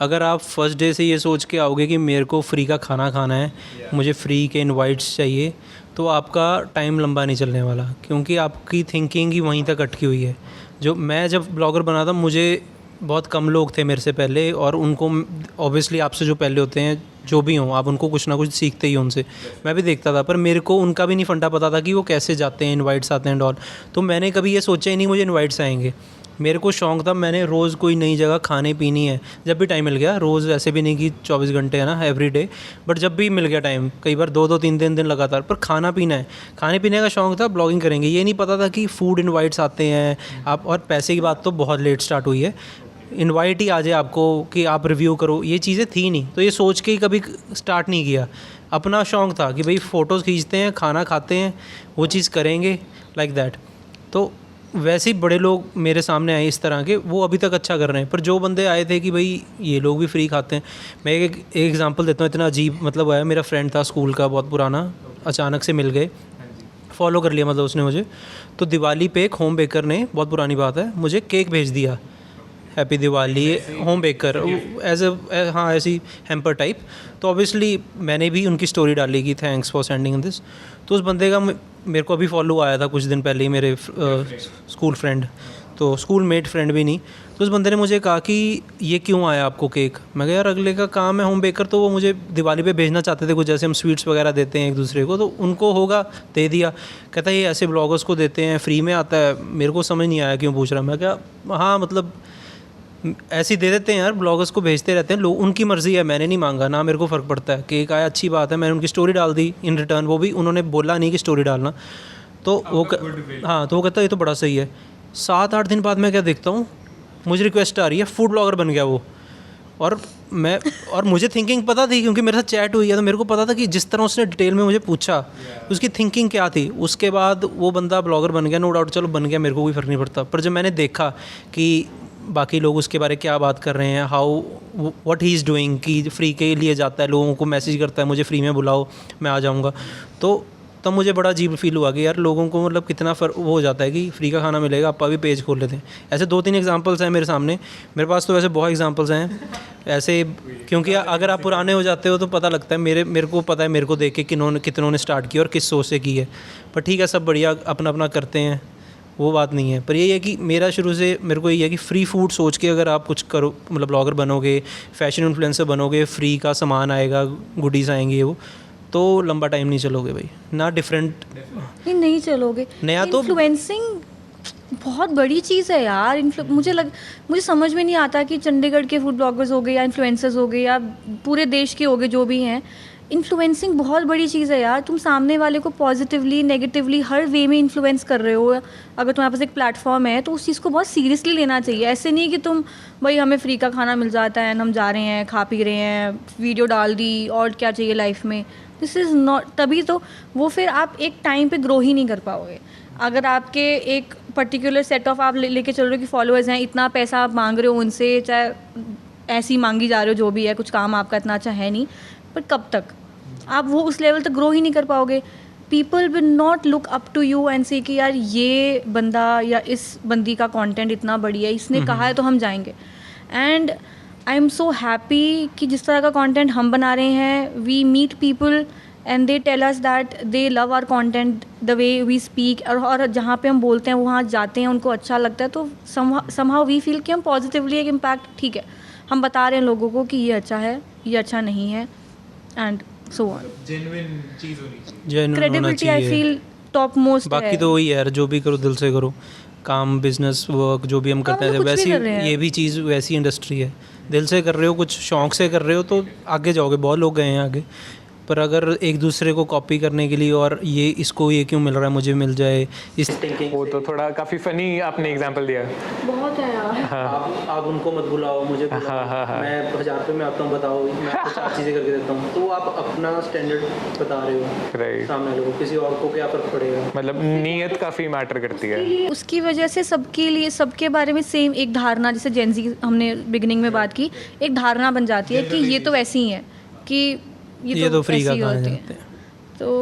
अगर आप फर्स्ट डे से ये सोच के आओगे कि मेरे को फ्री का खाना खाना है, मुझे फ्री के इनवाइट्स चाहिए, तो आपका टाइम लंबा नहीं चलने वाला, क्योंकि आपकी थिंकिंग ही वहीं तक अटकी हुई है। जो मैं जब ब्लॉगर बना था, मुझे बहुत कम लोग थे मेरे से पहले, और उनको ऑब्वियसली आपसे जो पहले होते हैं जो भी हों, आप उनको कुछ ना कुछ सीखते ही हो उनसे। मैं भी देखता था, पर मेरे को उनका भी नहीं फंडा पता था कि वो कैसे जाते हैं, इनवाइट्स आते हैं एंड ऑल। तो मैंने कभी ये सोचा ही नहीं मुझे इनवाइट्स आएंगे। मेरे को शौक़ था, मैंने रोज़ कोई नई जगह खाने पीनी है, जब भी टाइम मिल गया। रोज़ ऐसे भी नहीं कि 24 घंटे है ना, एवरी डे, बट जब भी मिल गया टाइम, कई बार 2-2 3-3 दिन लगातार, पर खाना पीना है। खाने पीने का शौक़ था, ब्लॉगिंग करेंगे। ये नहीं पता था कि फूड इनवाइट्स आते हैं आप, और पैसे की बात तो बहुत लेट स्टार्ट हुई है। इनवाइट ही आ जाए आपको कि आप रिव्यू करो, ये चीज़ें थी नहीं। तो ये सोच के ही कभी स्टार्ट नहीं किया। अपना शौक़ था कि भाई फ़ोटोज़ खींचते हैं, खाना खाते हैं, वो चीज़ करेंगे, लाइक दैट। तो वैसे ही बड़े लोग मेरे सामने आए इस तरह के, वो अभी तक अच्छा कर रहे हैं। पर जो बंदे आए थे कि भाई ये लोग भी फ्री खाते हैं, मैं एक एग्जांपल देता हूँ। इतना अजीब मतलब है, मेरा फ्रेंड था स्कूल का बहुत पुराना, अचानक से मिल गए, फॉलो कर लिया मतलब उसने मुझे। तो दिवाली पे एक होम बेकर ने, बहुत पुरानी बात है, मुझे केक भेज दिया, happy Diwali, home baker as a, हाँ ऐसी हैम्पर टाइप। तो ऑब्वियसली मैंने भी उनकी स्टोरी डाली कि थैंक्स फॉर सेंडिंग दिस। तो उस बंदे का मेरे को अभी फॉलो आया था कुछ दिन पहले ही, मेरे स्कूल फ्रेंड, तो स्कूल मेट फ्रेंड भी नहीं। तो उस बंदे ने मुझे कहा कि ये क्यों आया आपको केक? मैं कहा यार अगले का काम है होम बेकर, तो वो मुझे दिवाली पे भेजना चाहते थे कुछ, जैसे हम स्वीट्स वगैरह देते हैं एक दूसरे को, तो उनको होगा, दे दिया। कहता है ये ऐसे ब्लॉगर्स को देते हैं, फ्री में आता है। मेरे को समझ नहीं आया क्यों पूछ रहा। मैं क्या, हाँ मतलब ऐसे ही दे देते हैं यार, ब्लॉगर्स को भेजते रहते हैं लोग, उनकी मर्ज़ी है, मैंने नहीं मांगा ना, मेरे को फ़र्क पड़ता है। केक आया अच्छी बात है, मैंने उनकी स्टोरी डाल दी इन रिटर्न, वो भी उन्होंने बोला नहीं कि स्टोरी डालना। तो वो हाँ, तो वो कहता है ये तो बड़ा सही है। 7-8 दिन बाद मैं क्या देखता हूँ, मुझे रिक्वेस्ट आ रही है, फूड ब्लॉगर बन गया वो। और मुझे थिंकिंग पता थी क्योंकि मेरे साथ चैट हुई है, तो मेरे को पता था कि जिस तरह उसने डिटेल में मुझे पूछा उसकी थिंकिंग क्या थी। उसके बाद वो बंदा ब्लॉगर बन गया, नो डाउट, चलो बन गया, मेरे को कोई फ़र्क नहीं पड़ता। पर जब मैंने देखा कि बाकी लोग उसके बारे में क्या बात कर रहे हैं, how what he is doing, कि फ्री के लिए जाता है, लोगों को मैसेज करता है मुझे फ्री में बुलाओ मैं आ जाऊँगा, तो तब मुझे बड़ा अजीब फील हुआ कि यार लोगों को मतलब कितना फ़र्क वो हो जाता है कि फ्री का खाना मिलेगा, आप भी पेज खोल लेते हैं। ऐसे 2-3 एग्जांपल्स हैं मेरे सामने, मेरे पास तो वैसे बहुत एग्जांपल्स हैं ऐसे, क्योंकि अगर आप पुराने हो जाते हो तो पता लगता है। मेरे को पता है, मेरे को देख के कितनों ने स्टार्ट किया और किस सोच से की है। पर ठीक है, सब बढ़िया अपना अपना करते हैं, वो बात नहीं है। पर यही है कि मेरा शुरू से मेरे को यही है कि फ्री फूड सोच के अगर आप कुछ करो, मतलब ब्लॉगर बनोगे, फैशन इन्फ्लुएंसर बनोगे, फ्री का सामान आएगा, गुडीज़ आएंगी, वो तो लंबा टाइम नहीं चलोगे भाई ना। डिफरेंट नहीं चलोगे। नया तो इन्फ्लुएंसिंग बहुत बड़ी चीज़ है यार। मुझे समझ में नहीं आता कि चंडीगढ़ के फूड ब्लॉगर्स हो गए या इन्फ्लुएंसर्स हो गए या पूरे देश के हो गए जो भी हैं, इन्फ्लुएंसिंग बहुत बड़ी चीज़ है यार। तुम सामने वाले को पॉजिटिवली नेगेटिवली हर वे में इन्फ्लुएंस कर रहे हो। अगर तुम्हारे पास एक प्लेटफॉर्म है तो उस चीज़ को बहुत सीरियसली लेना चाहिए। ऐसे नहीं कि तुम भाई हमें फ्री का खाना मिल जाता है, हम जा रहे हैं, खा पी रहे हैं, वीडियो डाल दी और क्या चाहिए लाइफ में। दिस इज़ नॉट, तभी तो वो फिर आप एक टाइम पे ग्रो ही नहीं कर पाओगे। अगर आपके एक पर्टिकुलर सेट ऑफ आप लेके चल रहे हो कि फॉलोअर्स हैं, इतना पैसा आप मांग रहे हो उनसे, चाहे ऐसे ही मांगी जा रहे हो, जो भी है, कुछ काम आपका इतना अच्छा है नहीं, पर कब तक आप वो उस लेवल तक ग्रो ही नहीं कर पाओगे। People will not look up to you and say कि यार ये बंदा या इस बंदी का कंटेंट इतना बढ़िया है, इसने कहा है तो हम जाएंगे। And I am so happy कि जिस तरह का कंटेंट हम बना रहे हैं, we meet people and they tell us that they love our content, the way we speak, और जहाँ पे हम बोलते हैं वहाँ जाते हैं, उनको अच्छा लगता है, तो समहाउ वी फील कि हम पॉजिटिवली एक इम्पैक्ट, ठीक है, हम बता रहे हैं लोगों को कि ये अच्छा है, ये अच्छा नहीं है, एंड सो ऑन। जेन्युइन चीज़ होनी चाहिए, जेन्युइन होना क्रेडिबिलिटी आई चाहिए। Feel top most. बाकी तो वही है यार, जो भी करो दिल से करो, काम, बिजनेस, वर्क, जो भी हम करते हैं, वैसी ये भी चीज़ वैसी इंडस्ट्री है। दिल से कर रहे हो, कुछ शौक से कर रहे हो तो आगे जाओगे। बहुत लोग गए हैं आगे, पर अगर एक दूसरे को कॉपी करने के लिए और ये इसको ये क्यों मिल रहा है मुझे मिल जाए, इस थिंकिंग, वो तो थोड़ा काफ़ी फ़नी आपने एग्जांपल दिया। बहुत है यार। आप उनको मत बुलाओ, मुझे बुलाओ, मैं 1000 रुपये में आता हूँ, बताओ मैं आपको 4 चीज़ें करके देता हूँ, तो आप अपना स्टैंडर्ड बता रहे हो राइट, सामने वाले को, किसी और को क्या फ़र्क पड़ेगा। मतलब नीयत काफ़ी मैटर करती है। उसकी वजह से सबके लिए, सबके बारे में सेम एक धारणा, जैसे जेनजी हमने बिगिनिंग में बात की, एक धारणा बन जाती है कि ये तो वैसे ही है, कि ये तो फ्री का खाना है। तो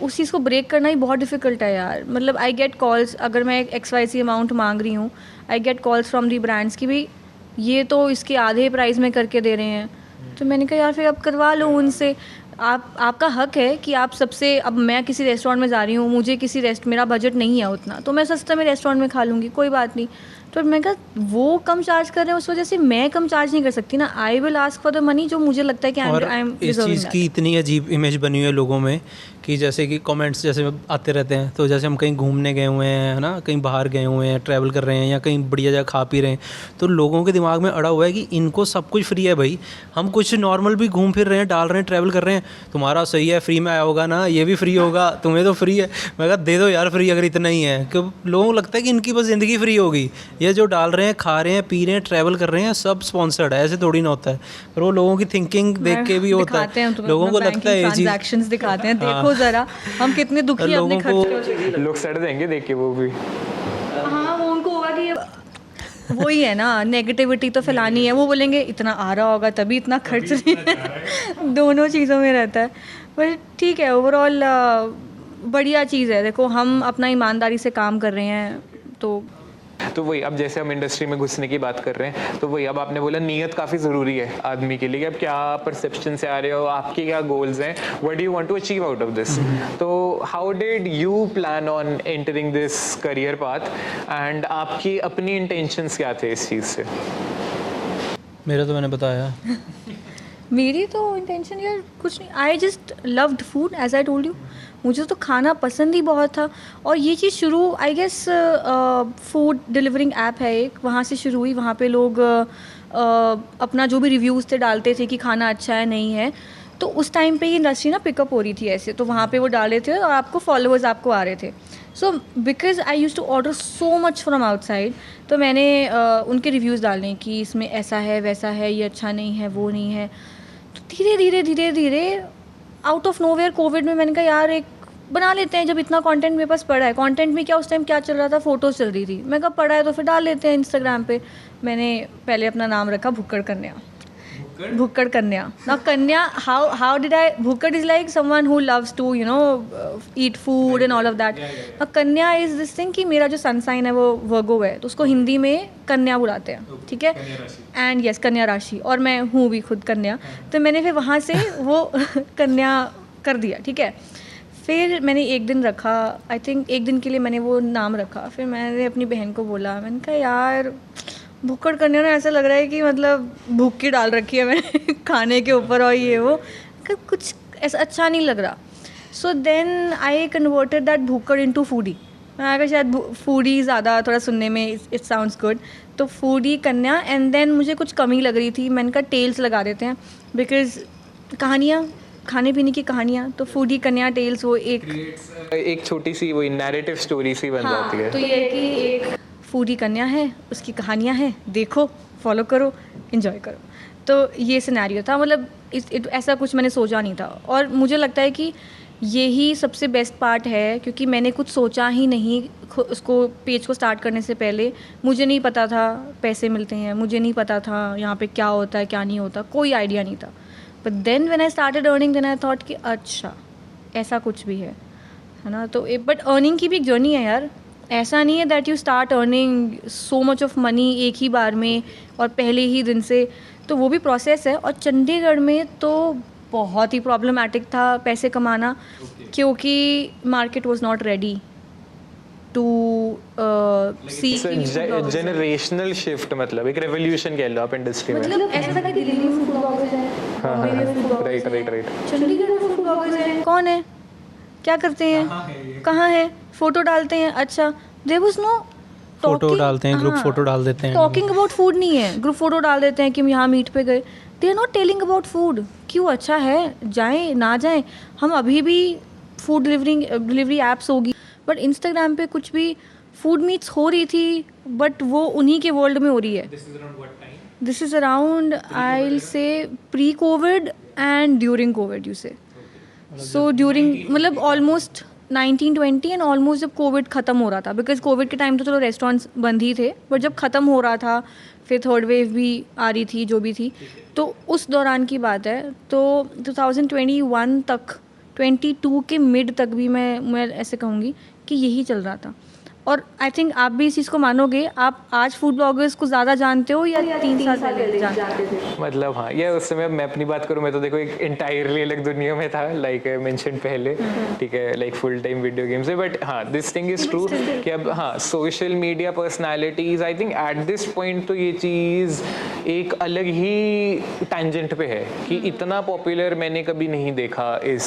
उस चीज़ को ब्रेक करना ही बहुत डिफ़िकल्ट है यार। मतलब आई गेट कॉल्स, अगर मैं एक XYZ अमाउंट मांग रही हूँ, I get calls from the brands कि भाई ये तो इसके आधे प्राइस में करके दे रहे हैं। तो मैंने कहा यार फिर आप करवा लो उनसे, आपका हक है कि आप सबसे, अब मैं किसी रेस्टोरेंट में जा रही हूँ, मुझे मेरा बजट नहीं है उतना, तो मैं सस्ते में रेस्टोरेंट में खा लूँगी, कोई बात नहीं। तो मैं कहा वो कम चार्ज कर रहे हैं उस वजह से मैं कम चार्ज नहीं कर सकती ना. I will ask for the money जो मुझे लगता है कि और आई एम इस चीज़ की इतनी अजीब इमेज बनी हुई है लोगों में कि जैसे कि कमेंट्स जैसे आते रहते हैं, तो जैसे हम कहीं घूमने गए हुए हैं, है ना, कहीं बाहर गए हुए हैं, ट्रैवल कर रहे हैं या कहीं बढ़िया जगह खा पी रहे हैं, तो लोगों के दिमाग में अड़ा हुआ है कि इनको सब कुछ फ्री है भाई. हम कुछ नॉर्मल भी घूम फिर रहे हैं, डाल रहे हैं, ट्रैवल कर रहे हैं, तुम्हारा सही है, फ्री में आया होगा ना, ये भी फ्री होगा, तुम्हें तो फ्री है. मैं कहा दे दो यार फ्री अगर इतना ही है. कि लोगों को लगता है कि इनकी बस ज़िंदगी फ्री होगी, ये जो डाल रहे हैं, खा रहे हैं, पी रहे हैं, ट्रैवल कर रहे हैं, सब स्पॉन्सर्ड है. ऐसे थोड़ी ना होता है. पर वो लोगों की थिंकिंग देख के भी होता है. लोगों को लगता है ये चीज़. ट्रांजैक्शंस दिखाते हैं, देखो जरा हम कितने दुखी अपने खर्च. लोग सड़ देंगे देख के वो भी. हाँ वो उनको होगा कि वही है ना, नेगेटिविटी तो फैलानी है. वो बोलेंगे इतना आ रहा होगा तभी इतना खर्च नहीं है. दोनों चीज़ों में रहता है. पर ठीक है, ओवरऑल बढ़िया चीज़ है. देखो हम अपना ईमानदारी से काम कर रहे हैं तो वही, अब जैसे हम इंडस्ट्री में घुसने की बात कर रहे हैं, तो वही अब आपने बोला नीयत काफ़ी ज़रूरी है आदमी के लिए. अब क्या परसेप्शन से आ रहे हो, आपके क्या गोल्स हैं, what do you want to achieve out of this. तो how did you plan on entering this career path and आपकी अपनी इंटेंशंस क्या थे इस चीज़ से. मेरा तो मैंने बताया. मेरी तो इंटेंशन यार कुछ नहीं. I just loved food as I told you. मुझे तो खाना पसंद ही बहुत था. और ये चीज़ शुरू I guess food delivering app है एक, वहाँ से शुरू हुई. वहाँ पे लोग अपना जो भी रिव्यूज़ थे डालते थे कि खाना अच्छा है नहीं है. तो उस टाइम पे ये इंडस्ट्री ना पिकअप हो रही थी ऐसे, तो वहाँ पे वो डाले थे और आपको फॉलोअर्स आपको आ रहे थे. So because I used to order so much from outside, तो मैंने उनके रिव्यूज़ डालने कि इसमें ऐसा है वैसा है, ये अच्छा नहीं है वो नहीं है. तो धीरे धीरे आउट ऑफ नोवेयर कोविड में मैंने कहा यार एक बना लेते हैं. जब इतना कंटेंट मेरे पास पड़ा है, कंटेंट में क्या उस टाइम क्या चल रहा था, फ़ोटोज़ चल रही थी. मैं कहा पड़ा है तो फिर डाल लेते हैं इंस्टाग्राम पे. मैंने पहले अपना नाम रखा भुक्कड़ कन्या. भुक्कड़ कन्या ना. कन्या हाउ डिड आई, भुक्कड़ is like someone who loves to you know eat food and all of that. कन्या इज़ दिस थिंग कि मेरा जो सन साइन है वो वर्गो है, तो उसको हिंदी में कन्या बुलाते हैं. ठीक है. एंड यस कन्या राशि, और मैं हूँ भी खुद कन्या. तो मैंने फिर वहाँ से वो कन्या कर दिया. ठीक है. फिर मैंने एक दिन रखा, आई थिंक एक दिन के लिए मैंने वो नाम रखा. फिर मैंने अपनी बहन को बोला, मैंने कहा यार भुक्कड़ करने में ऐसा लग रहा है कि मतलब भूखी डाल रखी है मैंने खाने के ऊपर और ये वो, कुछ ऐसा अच्छा नहीं लग रहा. So then I converted that भुक्कड़ इनटू फूडी. मैं अगर शायद फूडी ज़्यादा थोड़ा सुनने में इट साउंड्स गुड, तो फूडी कन्या. एंड देन मुझे कुछ कमी लग रही थी, मैंने कहा टेल्स लगा देते हैं, बिकॉज कहानियाँ, खाने पीने की कहानियाँ. तो फूडी कन्या टेल्स वो एक छोटी सी वही नैरेटिव स्टोरी सी बन जाती है. तो ये है कि एक फूडी कन्या है, उसकी कहानियाँ हैं, देखो, फॉलो करो, एंजॉय करो. तो ये सिनेरियो था. मतलब ऐसा कुछ मैंने सोचा नहीं था. और मुझे लगता है कि यही सबसे बेस्ट पार्ट है, क्योंकि मैंने कुछ सोचा ही नहीं. उसको पेज को स्टार्ट करने से पहले मुझे नहीं पता था पैसे मिलते हैं, मुझे नहीं पता था यहाँ पे क्या होता है क्या नहीं होता, कोई आइडिया नहीं था. But then when I started earning, then I thought कि अच्छा ऐसा कुछ भी है ना. तो बट अर्निंग की भी एक जर्नी है यार. ऐसा नहीं है that you start earning so much of money एक ही बार में और पहले ही दिन से. तो वो भी प्रोसेस है. और चंडीगढ़ में तो बहुत ही प्रॉब्लमेटिक था पैसे कमाना, क्योंकि market was not ready to see. Generational shift, मतलब एक रेवोल्यूशन कह लो आप इंडस्ट्री में. मतलब ऐसा था कि दिल्ली में फूड ब्लॉगर्स हैं, राइट. चंडीगढ़ में फूड ब्लॉगर्स हैं. कौन है, क्या करते हैं, कहाँ है, फोटो डालते हैं. अच्छा, देयर वाज नो फोटो डालते हैं, ग्रुप फोटो डाल देते हैं. टॉकिंग अबाउट फूड नहीं है, ग्रुप फोटो डाल देते हैं कि हम यहाँ मीट पे गए. They are not telling about food. क्यों, अच्छा है, जाएं ना जाएं. हम अभी भी फूड डिलीवरी एप्स होगी, बट इंस्टाग्राम पे कुछ भी फूड मीट्स हो रही थी, बट वो उन्हीं के वर्ल्ड में हो रही है. This is around I will say pre Covid and during Covid you से. सो ड्यूरिंग मतलब ऑलमोस्ट 1920 एंड ऑलमोस्ट जब कोविड ख़त्म हो रहा था, बिकॉज कोविड के टाइम तो चलो रेस्टोरेंट्स बंद ही थे, बट जब ख़त्म हो रहा था, फिर थर्ड वेव भी आ रही थी जो भी थी, तो उस दौरान की बात है. तो 2021 तक, 22 के मिड तक भी मैं ऐसे कहूँगी कि यही चल रहा था. और आई थिंक आप भी इस चीज़ को मानोगे, आप आज फूड ब्लॉगर्स को ज़्यादा जानते हो या 3 साल पहले जानते थे? मतलब हाँ, ये उस समय मैं अपनी बात करूँ, मैं तो देखो एक इंटायरली अलग दुनिया में था, लाइक आई मेंशन पहले, ठीक है, like full time video games से। बट हाँ, दिस थिंग इज ट्रू कि अब हाँ, social media personalities, I think at this point तो ये चीज़ एक अलग ही टेंजेंट पे है कि इतना पॉपुलर मैंने कभी नहीं देखा इस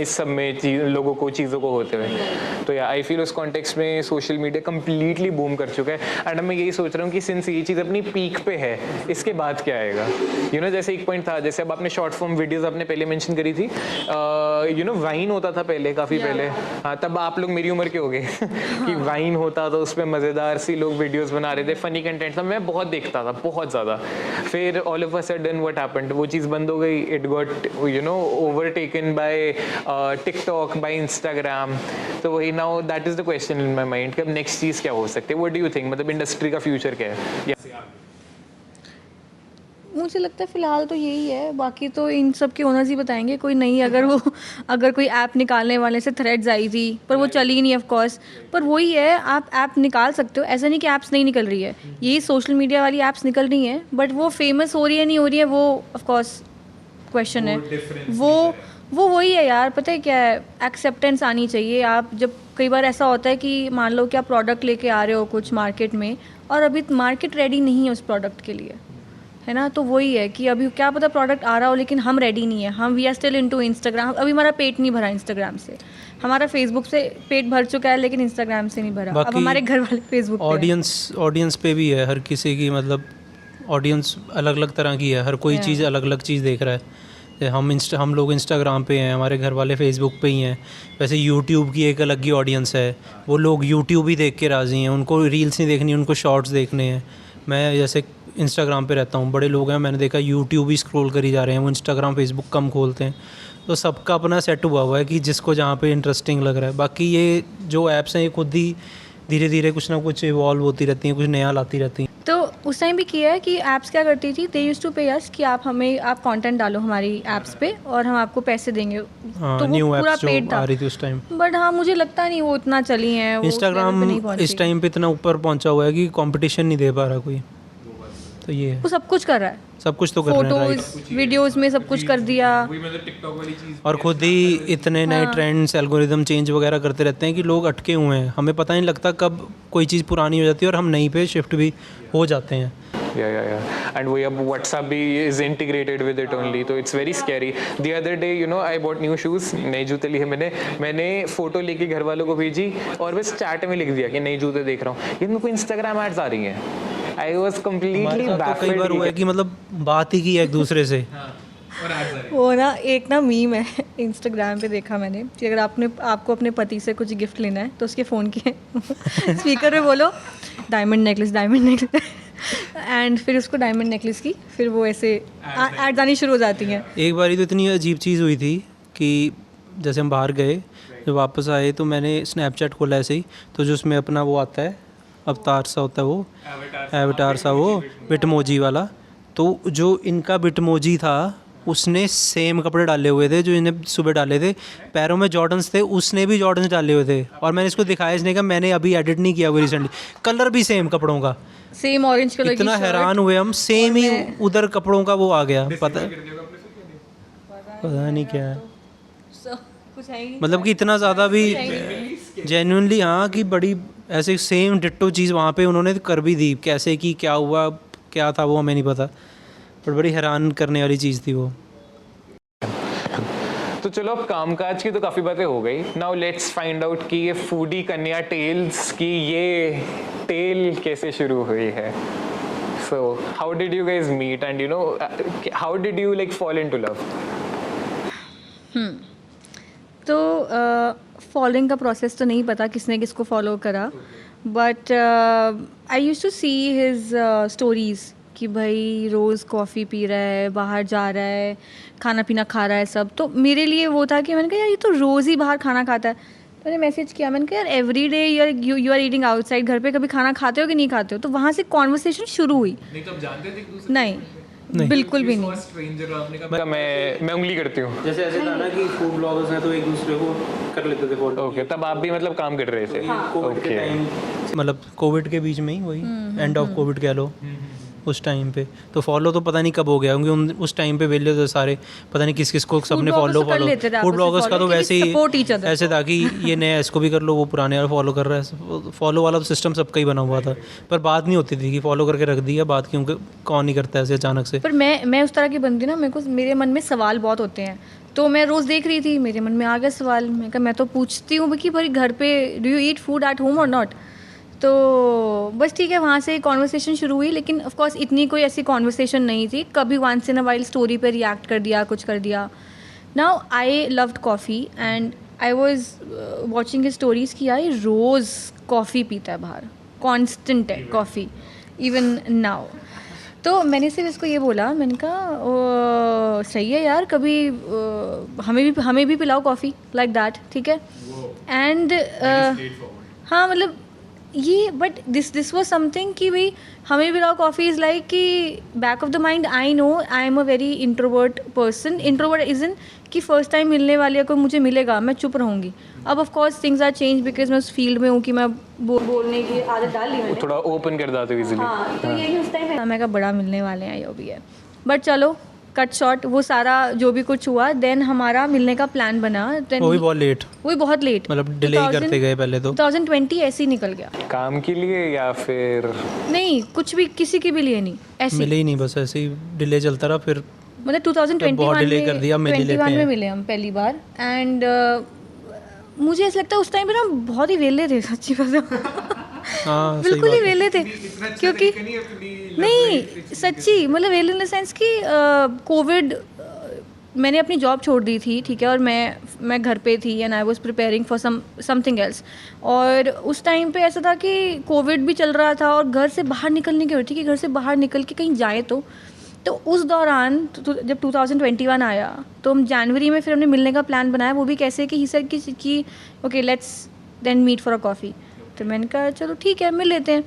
सब में लोगों को, चीज़ों को होते हुए। तो या आई फील उस कॉन्टेक्स्ट में सोशल मीडिया कम्प्लीटली बूम कर चुका है। एंड मैं यही सोच रहा हूँ कि सिंस ये चीज़ अपनी पीक पे है, इसके बाद क्या आएगा। यू नो, जैसे एक पॉइंट था, जैसे अब आपने शॉर्ट फॉर्म वीडियोस आपने पहले मेंशन करी थी, यू नो वाइन होता था पहले, काफ़ी पहले। हाँ, तब आप लोग मेरी उम्र के हो गए कि वाइन होता था, उस पर मज़ेदार सी लोग वीडियोस बना रहे थे, फनी कंटेंट था, मैं बहुत देखता था, बहुत ज़्यादा। फिर all of a sudden what happened, वो चीज़ बंद हो गई, it got you know overtaken by TikTok, by Instagram. तो वही, now that is the question in my mind कि अब नेक्स्ट चीज़ क्या हो सकती है। व्हाट डू यू थिंक, मतलब इंडस्ट्री का फ्यूचर क्या है? मुझे लगता है फ़िलहाल तो यही है, बाकी तो इन सब के ओनर्स ही बताएंगे। कोई नहीं, अगर कोई ऐप निकालने वाले से थ्रेड्स आई थी पर वो चली नहीं ऑफ कोर्स, पर वही है, आप ऐप निकाल सकते हो, ऐसा नहीं कि ऐप्स नहीं निकल रही है, यही सोशल मीडिया वाली ऐप्स निकल रही हैं, बट वो फेमस हो रही है नहीं हो रही है, वो ऑफ कोर्स क्वेश्चन है। वो वही है यार, पता है क्या है, एक्सेप्टेंस आनी चाहिए। आप जब कई बार ऐसा होता है कि मान लो कि आप प्रोडक्ट लेके आ रहे हो कुछ मार्केट में और अभी मार्केट रेडी नहीं है उस प्रोडक्ट के लिए, है ना, तो वही है कि अभी क्या पता प्रोडक्ट आ रहा हो लेकिन हम रेडी नहीं है, हम we are still into Instagram. अभी हमारा पेट नहीं भरा इंस्टाग्राम से, हमारा फेसबुक से पेट भर चुका है लेकिन इंस्टाग्राम से नहीं भरा। अब हमारे घर वाले फेसबुक पे ऑडियंस पे भी है हर किसी की, मतलब ऑडियंस अलग अलग तरह की है, हर कोई चीज़ अलग अलग चीज़ देख रहा है। हम लोग इंस्टाग्राम पे हैं, हमारे घर वाले फेसबुक पे ही हैं। वैसे यूट्यूब की एक अलग ही ऑडियंस है, वो लोग यूट्यूब ही देख के राज़ी हैं, उनको रील्स नहीं देखनी, उनको शॉर्ट्स देखने हैं। मैं जैसे इंस्टाग्राम पे रहता हूँ, बड़े लोग हैं, मैंने देखा यूट्यूब ही स्क्रॉल करी जा रहे हैं, वो इंस्टाग्राम फेसबुक कम खोलते हैं। तो सबका अपना सेट हुआ है कि जिसको जहाँ पे इंटरेस्टिंग लग रहा है। बाकी ये जो ऐप्स हैं ये खुद ही धीरे धीरे कुछ ना कुछ इवॉल्व होती रहती हैं, कुछ नया लाती रहती हैं। तो उस टाइम भी किया है कि ऐप्स क्या करती थी, दे यूज्ड टू पे अस कि आप कंटेंट डालो हमारी ऐप्स पे और हम आपको पैसे देंगे। हाँ, तो वो न्यू पूरा ऐप्स जो पेड था आ रही थी उस टाइम। बट हाँ, मुझे लगता नहीं वो इतना चली हैं, वो इंस्टाग्राम इस टाइम पे इतना ऊपर पहुंचा हुआ है कि कंपटीशन नहीं दे पा रहा कोई। तो ये है, वो सब कुछ कर रहा है, सब कुछ तो कर रहे हैं, फोटोज वीडियोस में सब कुछ कर दिया। और खुद ही इतने नए ट्रेंड्स, एल्गोरिदम चेंज वगैरह करते रहते हैं कि लोग अटके हुए हैं। हमें पता नहीं लगता कब कोई चीज़ पुरानी हो जाती है और हम नई पे शिफ्ट भी हो जाते हैं। Yeah. And we have WhatsApp is integrated with it only, so it's very scary. The other day, you know, I bought new shoes. नए जूते लिए मैंने फोटो लेके घर वालों को भेजी और बस चैट में लिख दिया कि नए जूते देख रहा हूँ। ये मेरे को इंस्टाग्राम एड्स आ रही हैं। I was completely baffled. कई बार हुआ है कि मतलब बात ही की है एक दूसरे से। वो ना एक ना मीम है इंस्टाग्राम पे देखा मैंने कि अगर आपको अपने पति से कुछ गिफ्ट लेना है तो उसके फ़ोन के स्पीकर पे बोलो डायमंड नेकलेस एंड फिर उसको डायमंड नेकलेस की फिर वो ऐसे ऐड आनी शुरू हो जाती हैं। एक बारी तो इतनी अजीब चीज़ हुई थी कि जैसे हम बाहर गए, जब वापस आए तो मैंने स्नैपचैट खोला ऐसे ही, तो जो उसमें अपना वो आता है अवतार सा होता है, वो एवटार सा, वो बिटमोजी वाला, तो जो इनका बिटमोजी था उसने सेम कपड़े डाले हुए थे जो इन्हें सुबह डाले थे, पैरों में जॉर्डन्स थे, उसने भी जॉर्डन्स डाले हुए थे। और मैंने इसको दिखाया, इसने कहा मैंने अभी एडिट नहीं किया हुआ रिसेंटली, कलर भी सेम कपड़ों का, सेम ऑरेंज कलर की इतना हैरान हुए हम, सेम ही उधर कपड़ों का वो आ गया। पता नहीं क्या है, कुछ है ही मतलब कि इतना ज़्यादा भी जेन्युइनली, हाँ, कि बड़ी ऐसे सेम डिट्टो चीज़ वहाँ पे उन्होंने कर भी दी। कैसे की, क्या हुआ, क्या था वो हमें नहीं पता, पर बड़ी हैरान करने वाली चीज़ थी वो। तो चलो, अब कामकाज की तो काफ़ी बातें हो गई। नाउ लेट्स फाइंड आउट कि ये फूडी कन्या टेल्स की ये टेल कैसे शुरू हुई है। So how did you guys meet and you know how did you like fall into love? तो फॉलोइंग का प्रोसेस तो नहीं पता किसने किसको फॉलो करा, but I used to see his stories कि भाई रोज़ कॉफ़ी पी रहा है, बाहर जा रहा है, खाना पीना खा रहा है सब। तो मेरे लिए वो था कि मैंने कहा यार ये तो रोज़ ही बाहर खाना खाता है। मैंने मैसेज किया, मैंने कहा यार every day you are eating outside, घर पे कभी खाना खाते हो कि नहीं खाते हो? तो वहाँ से कॉन्वर्सेशन शुरू हुई। नहीं तो आप जानते थे? नहीं, बिल्कुल भी नहीं। मैं उंगली करती हूँ। जैसे ऐसे था ना कि फूड ब्लॉगर्स हैं तो एक दूसरे को कर लेते थे फॉलो। ओके, तब आप भी मतलब काम कर रहे थे? कोविड के ओके। टाइम, मतलब कोविड के बीच में ही, वही एंड ऑफ कोविड कह लो, उस टाइम पे तो फॉलो तो पता नहीं कब हो गया, क्योंकि उस टाइम पे वेले थे सारे, पता नहीं किस किस को सबने bloggers फॉलो तो कर लेते थे, फूड आपस में ब्लॉगर्स का follow तो कि वैसे support each ही other। ऐसे था कि ये नया इसको भी कर लो, वो पुराने वाला फॉलो कर रहा है, फॉलो वाला तो सिस्टम सबका ही बना हुआ था, पर बात नहीं होती थी कि फॉलो करके रख दिया, बात क्योंकि कौन नहीं करता ऐसे अचानक से। पर मैं उस तरह की बंदी ना, मेरे मन में सवाल बहुत होते हैं, तो मैं रोज़ देख रही थी, मेरे मन में आ गया सवाल, मैं कहा मैं तो पूछती हूँ कि भाई घर पे do you eat food at home और नॉट। तो बस ठीक है, वहाँ से कॉन्वर्सेशन शुरू हुई, लेकिन ऑफ कोर्स इतनी कोई ऐसी कॉन्वर्सेशन नहीं थी, कभी once in a while story पे रिएक्ट कर दिया, कुछ कर दिया। Now I loved coffee and I was watching his stories कि यार रोज़ कॉफ़ी पीता है बाहर, कांस्टेंट है कॉफ़ी इवन नाउ। तो मैंने सिर्फ इसको ये बोला, मैंने कहा सही है यार, कभी हमें भी पिलाओ कॉफ़ी लाइक दैट, ठीक है। एंड हाँ मतलब ये, बट दिस वाज समथिंग कि भाई हमें भी पिलाओ कॉफ़ी इज़ लाइक कि back of the mind I know I am a very introvert person. Introvert isn't कि फर्स्ट टाइम मिलने वाले को मुझे मिलेगा मैं चुप रहूँगी। अब of course things are change because मैं उस फील्ड में हूँ कि मैं बोलने की आदत डाल ली मैंने। थोड़ा ओपन कर देते हो इजीली। हाँ, तो ये भी उस टाइम मैं का बड़ा मिलने वाले हैं, ये भी है। बट चलो कट शॉर्ट, वो सारा जो भी कुछ हुआ, देन हमारा मिलने का प्लान बना। वो भी बहुत लेट, वही बहुत लेट, मतलब डिले ही करते गए पहले तो। 2020 ऐसे ही निकल गया। काम के लिए या फिर नहीं, कुछ भी किसी के भी लिए नहीं, ऐसे मिले ही नहीं, बस ऐसे ही डिले चलता रहा। फिर मतलब 2021 बहुत delay कर दिया, मिल ही लेते 21 में हैं। मिले हम पहली बार। एंड मुझे ऐसा लगता है उस टाइम पे ना बहुत ही वेले थे, सच्ची बात। हाँ सही बिल्कुल ही बात है। वेले थे, क्योंकि नहीं सच्ची मतलब वेले इन द सेंस कि कोविड मैंने अपनी जॉब छोड़ दी थी, ठीक है, और मैं घर पे थी and I was preparing for something else. और उस टाइम पे ऐसा था कि कोविड भी चल रहा था और घर से बाहर निकलने की हो रही थी कि घर से बाहर निकल के कहीं जाए तो उस दौरान जब 2021 आया तो हम जनवरी में फिर हमने मिलने का प्लान बनाया। वो भी कैसे कि ही सर कि okay let's then meet for a coffee. तो मैंने कहा चलो ठीक है मिल लेते हैं।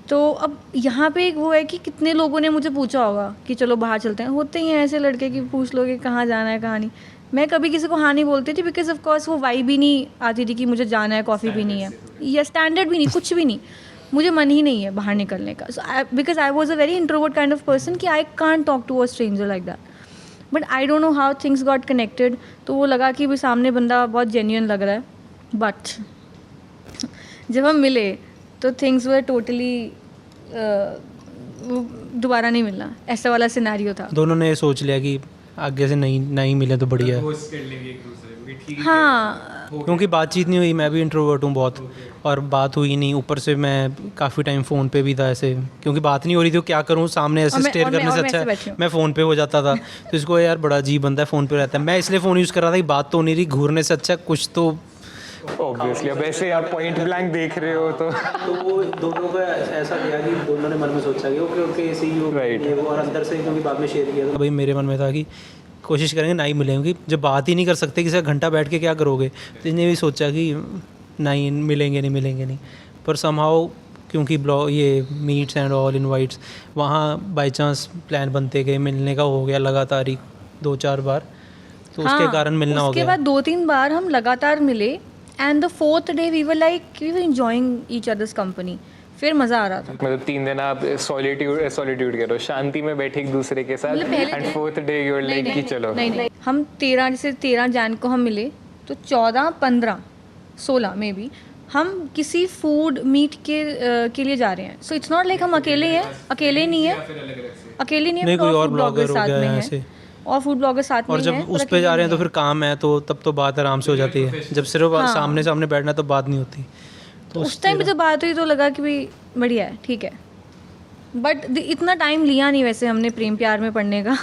तो अब यहाँ पे एक वो है कि कितने लोगों ने मुझे पूछा होगा कि चलो बाहर चलते हैं, होते ही हैं ऐसे लड़के कि पूछ लो कि कहाँ जाना है कहाँ नहीं। मैं कभी किसी को हाँ नहीं बोलती थी बिकॉज ऑफ कोर्स वो वाइब भी नहीं आती थी कि मुझे जाना है कॉफ़ी पीनी है, या स्टैंडर्ड भी नहीं, कुछ भी नहीं, मुझे मन ही नहीं है बाहर निकलने का। So because I was a very introvert kind of person कि I can't talk to a stranger like that. But I don't know how things got connected. तो वो लगा कि भी सामने बंदा बहुत जेन्युइन लग रहा है, बट जब हम मिले तो थिंग्स वर टोटली दोबारा नहीं मिलना, ऐसा वाला सिनेरियो था। दोनों ने सोच लिया कि आगे से नहीं मिले तो बढ़िया है। हाँ क्योंकि बातचीत नहीं हुई, मैं भी इंट्रोवर्ट हूँ बहुत, और बात हुई नहीं। ऊपर से मैं काफ़ी टाइम फ़ोन पे भी था ऐसे, क्योंकि बात नहीं हो रही थी तो क्या करूँ, सामने ऐसे स्टेयर करने से अच्छा है मैं फ़ोन पे हो जाता था। तो इसको यार बड़ा अजीब बंदा है फ़ोन पे रहता है, मैं इसलिए फ़ोन यूज़ कर रहा था कि बात तो हो नहीं रही, घूरने से अच्छा कुछ तो। ऑब्वियसली अब ऐसे आप पॉइंट ब्लैंक देख रहे हो तो वो दोनों का ऐसा किया कि दोनों ने मन में सोचा कि ओके ओके ऐसे ही Right. वो, और अंदर से क्योंकि बाद में शेयर किया तो भाई मेरे मन में था कि कोशिश करेंगे नहीं मिलेंगे। जब बात ही नहीं कर सकते किसी घंटा बैठ के क्या करोगे, तो इसने भी सोचा कि नहीं मिलेंगे नहीं। पर समहाउ क्योंकि ये मीट्स एंड ऑल इनवाइट्स वहाँ बाई चांस प्लान बनते गए, मिलने का हो गया लगातार ही 2-4 बार, तो उसके कारण मिलना हो उसके गया। बाद 2-3 बार हम लगातार मिले and the 4th day we were like we were enjoying each others company. फिर मज़ा आ रहा था। मतलब 3 दिन आप सॉलिट्यूड करो, शांति में बैठे एक दूसरे के साथ, मतलब पहले and 4th day you are like कि चलो नहीं हम 13 जैन को हम मिले, तो 14, 15, 16 में भी हम किसी फूड मीट के लिए जा रहे हैं। सो इट्स नॉट लाइक हम अकेले हैं, अकेले नहीं है, नहीं कोई और ब्लॉगर साथ हो में गया है ऐसे। और फूड ब्लॉगर साथ में और जब हैं, उस पे जा रहे हैं तो फिर काम है तो तब तो बात आराम से हो जाती है। जब सिर्फ सामने बैठना तो बात नहीं होती। तो उस टाइम पे जब बात हुई तो लगा कि भाई बढ़िया है, ठीक है। बट इतना टाइम लिया नहीं वैसे हमने प्रेम प्यार में पड़ने का।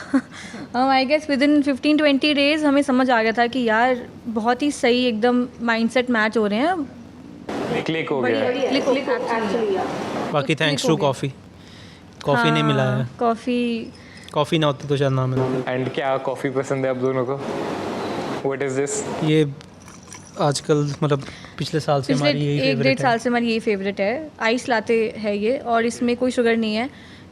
हम I guess within 15-20 days हमें समझ आ गया था कि यार बहुत ही सही एकदम माइंडसेट मैच हो रहे हैं, क्लिक हो गया है। क्लिक एक्चुअली बाकी थैंक्स टू कॉफ़ी नहीं मिला है। कॉफ़ी ना होती तो शायद ना मिलता। एंड क्या कॉफ़ी पसंद है आप दोनों को? What is this? ये आजकल मतलब पिछले साल से हमारी यही 1-1.5 फेवरेट साल है। से हमारी यही फेवरेट है। आइस लाते है ये, और इसमें कोई शुगर नहीं है,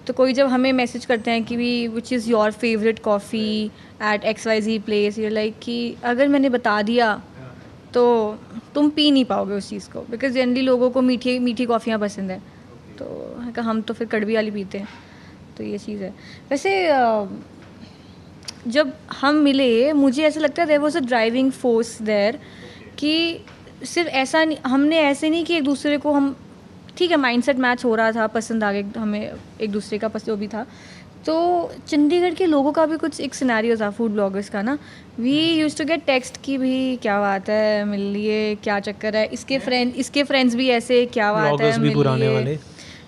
तो कोई जब हमें मैसेज करते हैं कि भी which is your favourite coffee at XYZ place, ये लाइक कि अगर मैंने बता दिया तो तुम पी नहीं पाओगे उस चीज़ को, बिकॉज जनरली लोगों को मीठी मीठी कॉफ़ियाँ पसंद है, तो मैंने कहा हम तो फिर कड़वी वाली पीते हैं, तो ये चीज़ है। वैसे जब हम मिले मुझे ऐसा लगता है there was a driving force there, कि सिर्फ ऐसा नहीं, हमने ऐसे नहीं कि एक दूसरे को हम, ठीक है माइंडसेट मैच हो रहा था, पसंद आ गए हमें एक दूसरे का, जो भी था। तो चंडीगढ़ के लोगों का भी कुछ एक सिनेरियो था फूड ब्लॉगर्स का ना, we used to get text कि भी क्या बात है मिल लिए, क्या चक्कर है, इसके फ्रेंड्स भी ऐसे, क्या बात है ब्लॉगर्स भी मिल पुराने लिए। वाले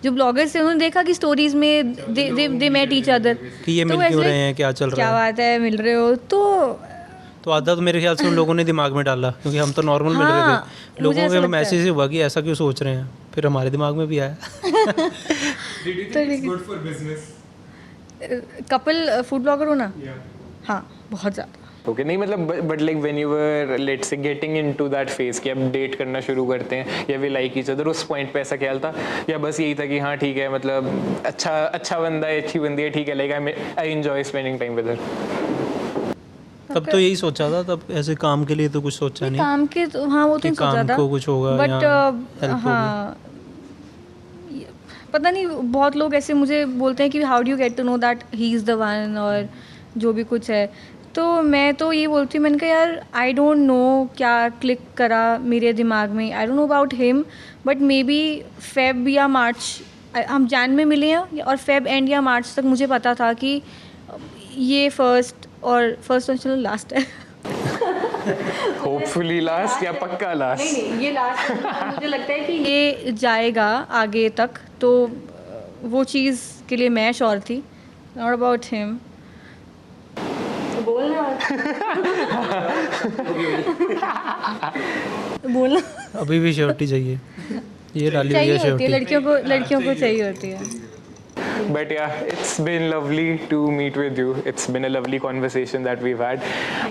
जो ब्लॉगर्स थे उन्होंने देखा कि स्टोरीज में दे मेट ईच अदर, कि ये मिल क्यों रहे हैं, क्या चल रहा क्या है। बात है मिल रहे हो, तो आधा तो मेरे ख्याल से उन लोगों ने दिमाग में डाला, क्योंकि हम तो नॉर्मल मिल रहे हाँ, थे, मुझे लोगों ऐसा के लगता मैसेज है। से हुआ कि ऐसा क्यों सोच रहे हैं, फिर हमारे दिमाग में भी आया। कपल फूड ब्लॉगर हो ना, हाँ बहुत ज़्यादा। ओके नहीं मतलब but like when you were let's say getting into that phase कि अब डेट करना शुरू करते हैं या वी लाइक ईच अदर, उस पॉइंट पे ऐसा ख्याल था या बस यही था कि हाँ ठीक है मतलब अच्छा बंदा है, अच्छी बंदी है, ठीक है, like I enjoy spending time with her. तब तो यही सोचा था, तब ऐसे काम के लिए तो कुछ सोचा नहीं काम के तो हाँ वो तो कि नहीं सोचा काम था, को कुछ होगा बट या help हाँ पता नहीं बहुत लोग ऐसे मुझे बोलते हैं कि how do you get to know that he is the one, और जो भी कुछ है। तो मैं तो ये बोलती हूँ, मैंने कहा यार आई डोंट नो क्या क्लिक करा मेरे दिमाग में, आई don't know about him, but may be Feb या मार्च, हम जैन में मिले हैं और फेब एंड या मार्च तक मुझे पता था कि ये फर्स्ट और चलो लास्ट है। होपफुली लास्ट या पक्का लास्ट। नहीं ये लास्ट है, मुझे लगता है कि ये जाएगा आगे तक, तो वो चीज़ के लिए मैं श्योर थी, नॉट अबाउट हिम। बोलना बोलना अभी भी श्योरिटी चाहिए, ये डाली हुई चाहिए है होती है, श्योरिटी। लड़कियों को चाहिए होती है। But yeah, it's been lovely to meet with you. It's been a lovely conversation that we've had.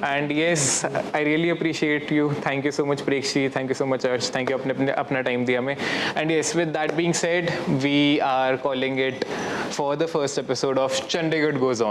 And yes, I really appreciate you. Thank you so much, Prekshi. Thank you so much, Arsh. Thank you अपना time दिया हमें. And yes, with that being said, we are calling it for the first episode of Chandigarh Goes On.